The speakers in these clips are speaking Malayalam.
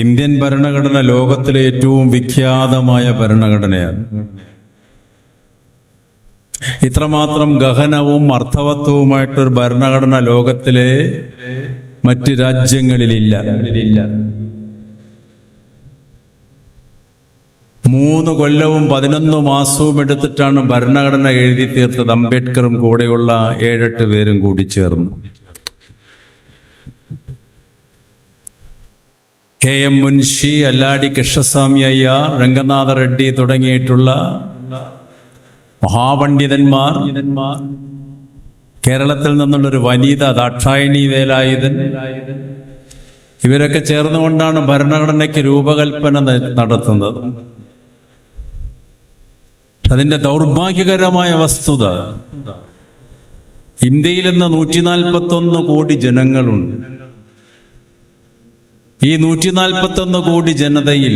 ഇന്ത്യൻ ഭരണഘടന ലോകത്തിലെ ഏറ്റവും വിഖ്യാതമായ ഭരണഘടനയാണ്. ഇത്രമാത്രം ഗഹനവും അർത്ഥവത്വവുമായിട്ടൊരു ഭരണഘടന ലോകത്തിലെ മറ്റ് രാജ്യങ്ങളിലില്ല. 3 കൊല്ലവും 11 മാസവും എടുത്തിട്ടാണ് ഭരണഘടന എഴുതി തീർത്തത്. അംബേദ്കറും കൂടെയുള്ള 7-8 പേരും കൂടി ചേർന്നു. KM മുൻഷി, അല്ലാടി കൃഷ്ണസ്വാമി അയ്യർ, രംഗനാഥ റെഡ്ഡി തുടങ്ങിയിട്ടുള്ള മഹാപണ്ഡിതന്മാർ, കേരളത്തിൽ നിന്നുള്ളൊരു വനിത ദാക്ഷായണി വേലായുധൻ, ഇവരൊക്കെ ചേർന്നുകൊണ്ടാണ് ഭരണഘടനയ്ക്ക് രൂപകൽപ്പന നടത്തുന്നത്. അതിന്റെ ദൗർഭാഗ്യകരമായ വസ്തുത, ഇന്ത്യയിൽ ഇന്ന് 141 കോടി ജനങ്ങളുണ്ട്. ഈ 141 കോടി ജനതയിൽ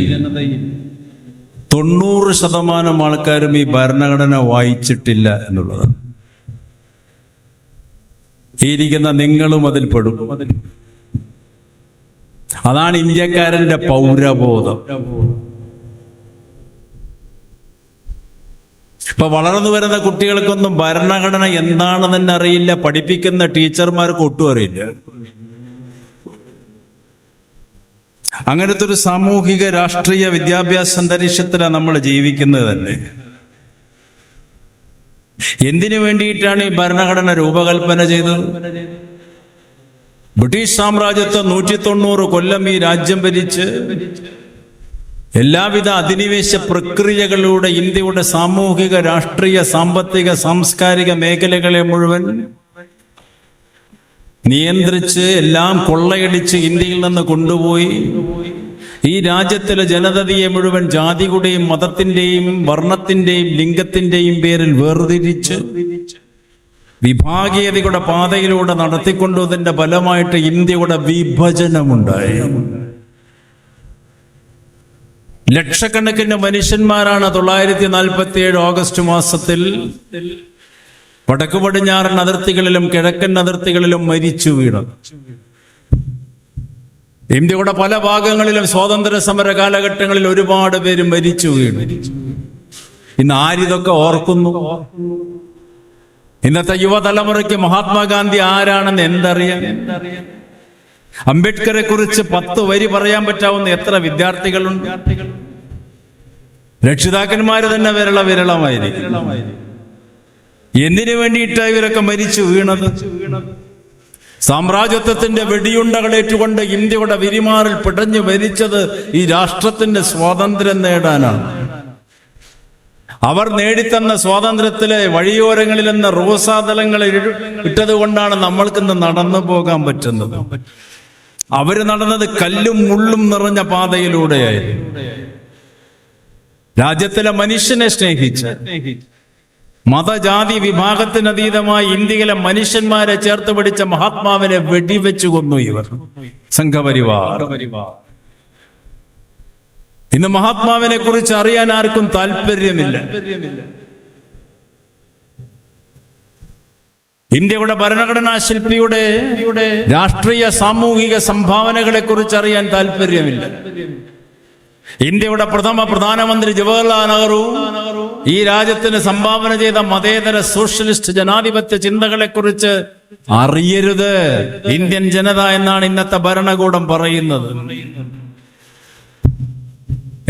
90% ആൾക്കാരും ഈ ഭരണഘടന വായിച്ചിട്ടില്ല എന്നുള്ളതാണ്. ഈ ഇരിക്കുന്ന നിങ്ങളും അതിൽ പെടും. അതാണ് ഇന്ത്യക്കാരന്റെ പൗരബോധം. ഇപ്പൊ വളർന്നു വരുന്ന കുട്ടികൾക്കൊന്നും ഭരണഘടന എന്താണെന്ന് തന്നെ അറിയില്ല. പഠിപ്പിക്കുന്ന ടീച്ചർമാർക്ക് ഒട്ടും അറിയില്ല. അങ്ങനത്തെ ഒരു സാമൂഹിക രാഷ്ട്രീയ വിദ്യാഭ്യാസ അന്തരീക്ഷത്തിലാണ് നമ്മൾ ജീവിക്കുന്നത് തന്നെ. എന്തിനു വേണ്ടിയിട്ടാണ് ഈ ഭരണഘടന രൂപകൽപ്പന ചെയ്തത്? ബ്രിട്ടീഷ് സാമ്രാജ്യത്വം 190 കൊല്ലം ഈ രാജ്യം ഭരിച്ച് എല്ലാവിധ അധിനിവേശ പ്രക്രിയകളിലൂടെ ഇന്ത്യയുടെ സാമൂഹിക രാഷ്ട്രീയ സാമ്പത്തിക സാംസ്കാരിക മേഖലകളെ മുഴുവൻ നിയന്ത്രിച്ച് എല്ലാം കൊള്ളയടിച്ച് ഇന്ത്യയിൽ നിന്ന് കൊണ്ടുപോയി ഈ രാജ്യത്തിലെ ജനതയെ മുഴുവൻ ജാതിയുടെയും മതത്തിന്റെയും വർണ്ണത്തിന്റെയും ലിംഗത്തിന്റെയും പേരിൽ വേർതിരിച്ച് വിഭാഗീയതയുടെ പാതയിലൂടെ നടത്തിക്കൊണ്ടതിന്റെ ഫലമായിട്ട് ഇന്ത്യയുടെ വിഭജനമുണ്ടായി. ലക്ഷക്കണക്കിന് മനുഷ്യന്മാരാണ് 947 ഓഗസ്റ്റ് മാസത്തിൽ വടക്കു പടിഞ്ഞാറൻ അതിർത്തികളിലും കിഴക്കൻ അതിർത്തികളിലും മരിച്ചു വീണത്. ഇന്ത്യയുടെ പല ഭാഗങ്ങളിലും സ്വാതന്ത്ര്യ സമര കാലഘട്ടങ്ങളിൽ ഒരുപാട് പേര് മരിച്ചു വീണു. ഇന്ന് ആരിതൊക്കെ ഓർക്കുന്നു? ഇന്നത്തെ യുവതലമുറയ്ക്ക് മഹാത്മാഗാന്ധി ആരാണെന്ന് എന്തറിയാം? അംബേദ്കറെ കുറിച്ച് 10 വരി പറയാൻ പറ്റാവുന്ന എത്ര വിദ്യാർത്ഥികളുണ്ട്? രക്ഷിതാക്കന്മാര് തന്നെ വിരളമായിരിക്കും. എന്തിനു വേണ്ടിയിട്ടാണ് ഇവരൊക്കെ മരിച്ചു വീണത്? സാമ്രാജ്യത്വത്തിന്റെ വെടിയുണ്ടകളേറ്റുകൊണ്ട് ഇന്ത്യയുടെ വിരിമാറിൽ പിടഞ്ഞു മരിച്ചത് ഈ രാഷ്ട്രത്തിന്റെ സ്വാതന്ത്ര്യം നേടാനാണ്. അവർ നേടിത്തന്ന സ്വാതന്ത്ര്യത്തിലെ വഴിയോരങ്ങളിൽ നിന്ന് റോസാതലങ്ങൾ ഇട്ടത് കൊണ്ടാണ് നമ്മൾക്കിന്ന് നടന്നു പോകാൻ പറ്റുന്നത്. അവര് നടന്നത് കല്ലും മുള്ളും നിറഞ്ഞ പാതയിലൂടെയായിരുന്നു. രാജ്യത്തിലെ മനുഷ്യനെ സ്നേഹിച്ച് മതജാതി വിഭാഗത്തിനതീതമായി ഇന്ത്യയിലെ മനുഷ്യന്മാരെ ചേർത്ത് പിടിച്ച മഹാത്മാവിനെ വെടിവെച്ചു കൊന്നു ഇവർ സംഘപരിവാർ. ഇന്ന് മഹാത്മാവിനെ കുറിച്ച് അറിയാൻ ആർക്കും താല്പര്യമില്ല. ഇന്ത്യയുടെ ഭരണഘടനാ ശില്പിയുടെ രാഷ്ട്രീയ സാമൂഹിക സംഭാവനകളെ കുറിച്ച് അറിയാൻ താല്പര്യമില്ല. ഇന്ത്യയുടെ പ്രധാനമന്ത്രി ജവഹർലാൽ നെഹ്റു ഈ രാജ്യത്തിന് സംഭാവന ചെയ്ത മതേതര സോഷ്യലിസ്റ്റ് ജനാധിപത്യ ചിന്തകളെ കുറിച്ച് അറിയരുത് ഇന്ത്യൻ ജനത എന്നാണ് ഇന്നത്തെ ഭരണകൂടം പറയുന്നത്.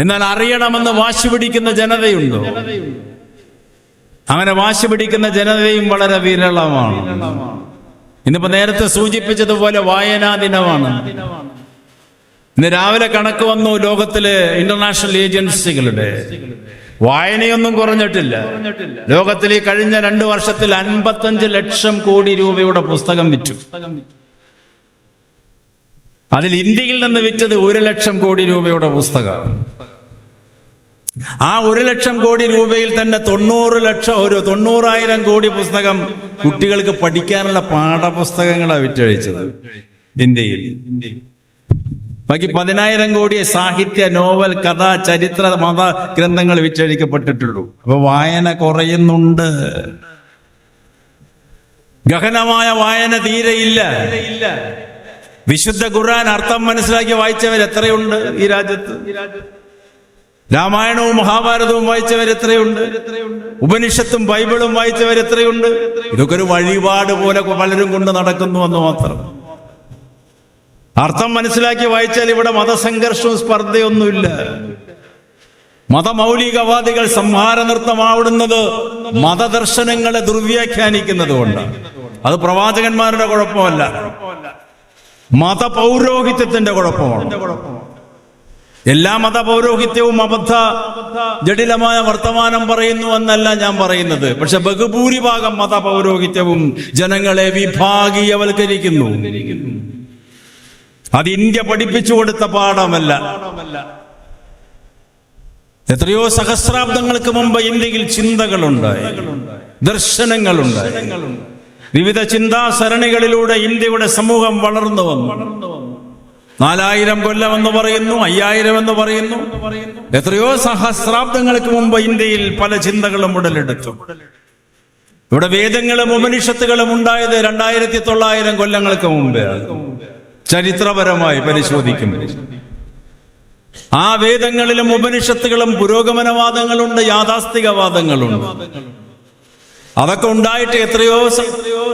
എന്നാൽ അറിയണമെന്ന് വാശി പിടിക്കുന്ന ജനതയുണ്ടോ? അങ്ങനെ വാശി പിടിക്കുന്ന ജനതയും വളരെ വിരളമാണ്. ഇന്നിപ്പോ നേരത്തെ സൂചിപ്പിച്ചതുപോലെ വായനാ ദിനമാണ്. ഇന്ന് രാവിലെ കണക്ക് വന്നു ലോകത്തിലെ ഇന്റർനാഷണൽ ഏജൻസികളുടെ. വായനയൊന്നും കുറഞ്ഞിട്ടില്ല. ലോകത്തിൽ ഈ കഴിഞ്ഞ 2 വർഷത്തിൽ 55 ലക്ഷം കോടി രൂപയുടെ പുസ്തകം വിറ്റു. അതിൽ ഇന്ത്യയിൽ നിന്ന് വിറ്റത് 1 ലക്ഷം കോടി രൂപയുടെ പുസ്തകം. ആ 1 ലക്ഷം കോടി രൂപയിൽ തന്നെ 90,000 കോടി പുസ്തകം കുട്ടികൾക്ക് പഠിക്കാനുള്ള പാഠപുസ്തകങ്ങളാണ് വിറ്റഴിച്ചത് ഇന്ത്യയിൽ. ബാക്കി 10,000 കോടി സാഹിത്യ, നോവൽ, കഥ, ചരിത്ര, മത ഗ്രന്ഥങ്ങൾ വിറ്റഴിക്കപ്പെട്ടിട്ടുള്ളൂ. അപ്പൊ വായന കുറയുന്നുണ്ട്. ഗഹനമായ വായന തീരെയില്ല. വിശുദ്ധ ഖുർആൻ അർത്ഥം മനസ്സിലാക്കി വായിച്ചവർ എത്രയുണ്ട് ഈ രാജ്യത്ത്? രാമായണവും മഹാഭാരതവും വായിച്ചവർ എത്രയുണ്ട്? ഉപനിഷത്തും ബൈബിളും വായിച്ചവർ എത്രയുണ്ട്? ഇതൊക്കെ ഒരു വഴിപാട് പോലെ പലരും കൊണ്ട് നടക്കുന്നു എന്ന് മാത്രം. അർത്ഥം മനസ്സിലാക്കി വായിച്ചാൽ ഇവിടെ മതസംഘർഷവും സ്പർദ്ധയൊന്നുമില്ല. മതമൗലികവാദികൾ സംഹാര നൃത്തമാവുന്നത് മതദർശനങ്ങളെ ദുർവ്യാഖ്യാനിക്കുന്നത് കൊണ്ടാണ്. അത് പ്രവാചകന്മാരുടെ കുഴപ്പമല്ല, മതപൗരോഹിത്യത്തിന്റെ കുഴപ്പമാണ്. എല്ലാ മതപൗരോഹിത്യവും അബദ്ധ ജടിലമായ വർത്തമാനം പറയുന്നു എന്നല്ല ഞാൻ പറയുന്നത്. പക്ഷെ ബഹുഭൂരിഭാഗം മതപൗരോഹിത്യവും ജനങ്ങളെ വിഭാഗീയവൽക്കരിക്കുന്നു. അത് ഇന്ത്യ പഠിപ്പിച്ചു കൊടുത്ത പാഠമല്ല. എത്രയോ സഹസ്രാബ്ദങ്ങൾക്ക് മുമ്പ് ഇന്ത്യയിൽ ചിന്തകളുണ്ടായി, ദർശനങ്ങളുണ്ടായി. വിവിധ ചിന്താസരണികളിലൂടെ ഇന്ത്യയുടെ സമൂഹം വളർന്നു വന്നു. 4000 കൊല്ലം എന്ന് പറയുന്നു, 5000 എന്ന് പറയുന്നു. എത്രയോ സഹസ്രാബ്ദങ്ങൾക്ക് മുമ്പ് ഇന്ത്യയിൽ പല ചിന്തകളും ഉടലെടുത്തു. ഇവിടെ വേദങ്ങളും ഉപനിഷത്തുകളും ഉണ്ടായത് 2900 കൊല്ലങ്ങൾക്ക് മുമ്പേ. ചരിത്രപരമായി പരിശോധിക്കുമ്പോൾ ആ വേദങ്ങളിലും ഉപനിഷത്തുകളും പുരോഗമനവാദങ്ങളുണ്ട്, യാഥാസ്ഥികവാദങ്ങളുണ്ട്. അതൊക്കെ ഉണ്ടായിട്ട് എത്രയോ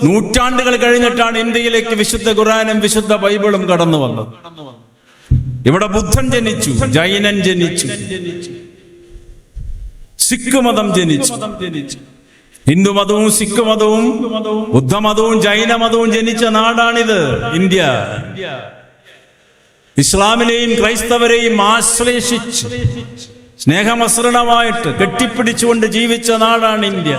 നൂറ്റാണ്ടുകൾ കഴിഞ്ഞിട്ടാണ് ഇന്ത്യയിലേക്ക് വിശുദ്ധ ഖുർആനും വിശുദ്ധ ബൈബിളും കടന്നു വന്നത്. ഇവിടെ ബുദ്ധൻ ജനിച്ചു, ജൈനൻ ജനിച്ചു, സിഖ് മതം ജനിച്ചു. ഹിന്ദുമതവും സിഖ് മതവും ബുദ്ധമതവും ജൈനമതവും ജനിച്ച നാടാണിത് ഇന്ത്യ. ഇസ്ലാമിനെയും ക്രൈസ്തവരെയും ആശ്ലേഷിച്ച് സ്നേഹമസൃണമായിട്ട് കെട്ടിപ്പിടിച്ചുകൊണ്ട് ജീവിച്ച നാടാണ് ഇന്ത്യ.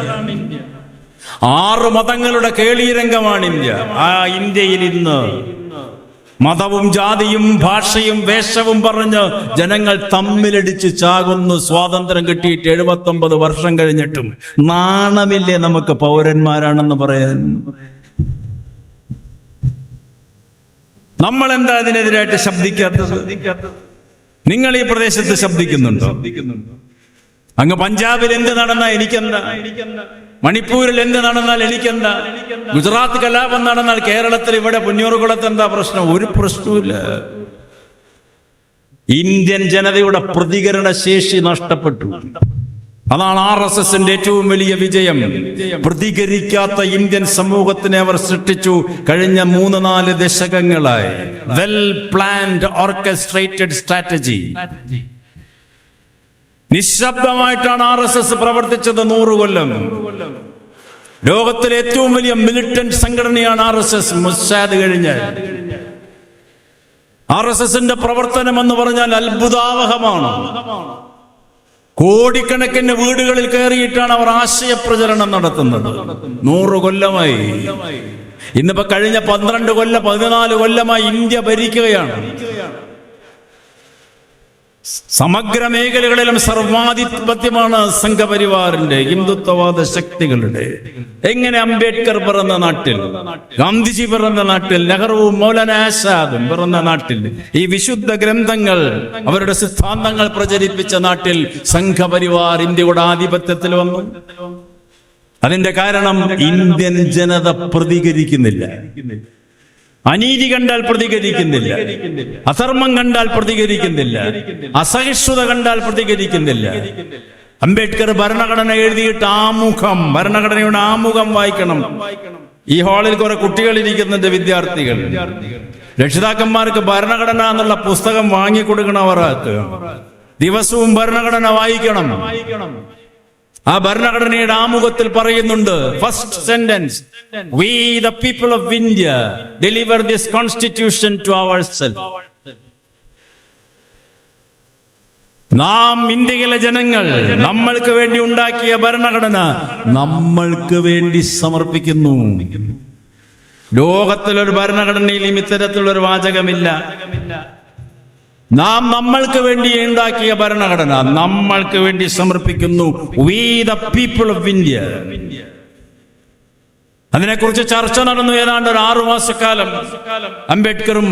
6 മതങ്ങളുടെ കേളീരംഗമാണ് ഇന്ത്യ. ആ ഇന്ത്യയിൽ ഇന്ന് മതവും ജാതിയും ഭാഷയും വേഷവും പറഞ്ഞ് ജനങ്ങൾ തമ്മിലടിച്ച് ചാകുന്നു. സ്വാതന്ത്ര്യം കിട്ടിയിട്ട് 79 വർഷം കഴിഞ്ഞിട്ടും നാണമില്ലേ നമുക്ക് പൗരന്മാരാണെന്ന് പറയാൻ? നമ്മൾ എന്താ അതിനെതിരായിട്ട് ശബ്ദിക്കാത്തത്? നിങ്ങൾ ഈ പ്രദേശത്ത് ശബ്ദിക്കുന്നുണ്ടോ? അങ്ങ് പഞ്ചാബിൽ എന്ത് നടന്നാൽ എനിക്കെന്താ? മണിപ്പൂരിൽ എന്ത് നടന്നാൽ എനിക്കെന്താ? ഗുജറാത്ത് കലാപം നടന്നാൽ കേരളത്തിൽ ഇവിടെ പുന്നൂറുകുളത്ത് എന്താ പ്രശ്നം? ഒരു പ്രശ്നവുമില്ല. ഇന്ത്യൻ ജനതയുടെ പ്രതികരണ ശേഷി നഷ്ടപ്പെട്ടു. അതാണ് RSSന്റെ ഏറ്റവും വലിയ വിജയം. പ്രതികരിക്കാത്ത ഇന്ത്യൻ സമൂഹത്തിനെ അവർ സൃഷ്ടിച്ചു കഴിഞ്ഞ 3-4 ദശകങ്ങളായി. Well planned orchestrated strategy. നിശബ്ദമായിട്ടാണ് RSS പ്രവർത്തിച്ചത് 100 കൊല്ലം. ലോകത്തിലെ ഏറ്റവും വലിയ മിലിറ്റന്റ് സംഘടനയാണ് RSS, മുസാദ് കഴിഞ്ഞാൽ. RSSന്റെ പ്രവർത്തനം എന്ന് പറഞ്ഞാൽ അത്ഭുതാവഹമാണ്. കോടിക്കണക്കിന് വീടുകളിൽ കയറിയിട്ടാണ് അവർ ആശയപ്രചരണം നടത്തുന്നത്. 100 കൊല്ലമായി. ഇന്നിപ്പോ കഴിഞ്ഞ 12 കൊല്ലം 14 കൊല്ലമായി ഇന്ത്യ ഭരിക്കുകയാണ്. സമഗ്ര മേഖലകളിലും സർവാധിപത്യമാണ് സംഘപരിവാറിന്റെ, ഹിന്ദുത്വവാദ ശക്തികളുടെ. എങ്ങനെ അംബേദ്കർ പിറന്ന നാട്ടിൽ, ഗാന്ധിജി പിറന്ന നാട്ടിൽ, നെഹ്റുവും മൗലാന ആസാദും പിറന്ന നാട്ടിൽ, ഈ വിശുദ്ധ ഗ്രന്ഥങ്ങൾ അവരുടെ സിദ്ധാന്തങ്ങൾ പ്രചരിപ്പിച്ച നാട്ടിൽ സംഘപരിവാർ ഇന്ത്യയുടെ ആധിപത്യത്തിൽ വന്നു. അതിന്റെ കാരണം ഇന്ത്യൻ ജനത പ്രതികരിക്കുന്നില്ല. അനീതി കണ്ടാൽ പ്രതികരിക്കുന്നില്ല, അധർമ്മം കണ്ടാൽ പ്രതികരിക്കുന്നില്ല, അസഹിഷ്ണുത കണ്ടാൽ പ്രതികരിക്കുന്നില്ല. അംബേദ്കർ ഭരണഘടന എഴുതിയിട്ട് ആമുഖം, ഭരണഘടനയുടെ ആമുഖം വായിക്കണം. ഈ ഹാളിൽ കുറെ കുട്ടികൾ ഇരിക്കുന്നുണ്ട്, വിദ്യാർത്ഥികൾ. രക്ഷിതാക്കന്മാർക്ക് ഭരണഘടന എന്നുള്ള പുസ്തകം വാങ്ങിക്കൊടുക്കണം. അവർക്ക് ദിവസവും ഭരണഘടന വായിക്കണം. ആ ഭരണഘടനയുടെ ആമുഖത്തിൽ പറയുന്നുണ്ട്, first sentence, we the people of India deliver this constitution to ourselves. നാം ഇന്ത്യയിലെ ജനങ്ങൾ നമ്മൾക്ക് വേണ്ടി ഉണ്ടാക്കിയ ഭരണഘടന നമ്മൾക്ക് വേണ്ടി സമർപ്പിക്കുന്നു. ലോകത്തിലൊരു ഭരണഘടനയിലും ഇത്തരത്തിലൊരു വാചകമില്ല. നാം നമ്മൾക്ക് വേണ്ടി ഉണ്ടാക്കിയ ഭരണഘടന നമ്മൾക്ക് വേണ്ടി സമർപ്പിക്കുന്നു. We the people of India. അതിനെക്കുറിച്ച് ചർച്ച നടന്നു ഏതാണ്ട് ഒരു 6 മാസക്കാലം. അംബേദ്കറും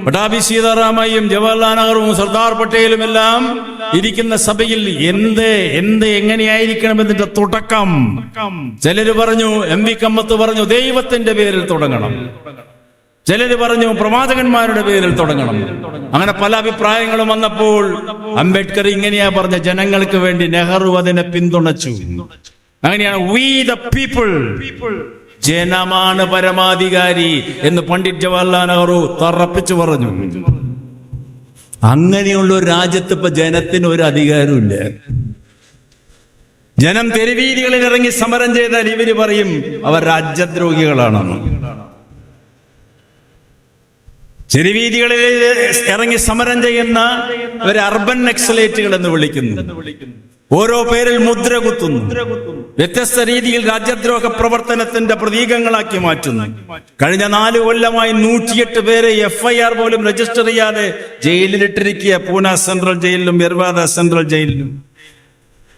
പട്ടാഭി സീതാറാമയ്യും ജവഹർലാൽ നെഹ്റുവും സർദാർ പട്ടേലും എല്ലാം ഇരിക്കുന്ന സഭയിൽ എങ്ങനെയായിരിക്കണം എന്നതിന്റെ തുടക്കം. ചിലര് പറഞ്ഞു, MV കമ്മത്ത് പറഞ്ഞു, ദൈവത്തിന്റെ പേരിൽ തുടങ്ങണം. ചിലര് പറഞ്ഞു പ്രവാചകന്മാരുടെ പേരിൽ തുടങ്ങണം. അങ്ങനെ പല അഭിപ്രായങ്ങളും വന്നപ്പോൾ അംബേദ്കർ ഇങ്ങനെയാ പറഞ്ഞ, ജനങ്ങൾക്ക് വേണ്ടി. നെഹ്റു അതിനെ പിന്തുണച്ചു. അങ്ങനെയാണ് വി ദ പീപ്പിൾ, ജനമാണ് പരമാധികാരി എന്ന് പണ്ഡിറ്റ് ജവഹർലാൽ നെഹ്റു തറപ്പിച്ചു പറഞ്ഞു. അങ്ങനെയുള്ള ഒരു രാജ്യത്ത് ഇപ്പൊ ജനത്തിന് ഒരു അധികാരമില്ല. ജനം തെരുവീതികളിൽ ഇറങ്ങി സമരം ചെയ്താൽ ഇവര് പറയും അവർ രാജ്യദ്രോഹികളാണെന്ന്. തെരുവീതികളിൽ ഇറങ്ങി സമരം ചെയ്യുന്ന ഒരു അർബൻ നക്സലേറ്റുകൾ എന്ന് വിളിക്കുന്നു. ഓരോ പേരിൽ മുദ്ര കുത്തുന്നു. വ്യത്യസ്ത രീതിയിൽ രാജ്യദ്രോഹ പ്രവർത്തനത്തിന്റെ പ്രതീകങ്ങളാക്കി മാറ്റുന്നു. കഴിഞ്ഞ 4 കൊല്ലമായി 108 പേരെ FIR പോലും രജിസ്റ്റർ ചെയ്യാതെ ജയിലിലിട്ടിരിക്കുക. പൂന സെൻട്രൽ ജയിലിലും യർവാദ സെൻട്രൽ ജയിലിലും.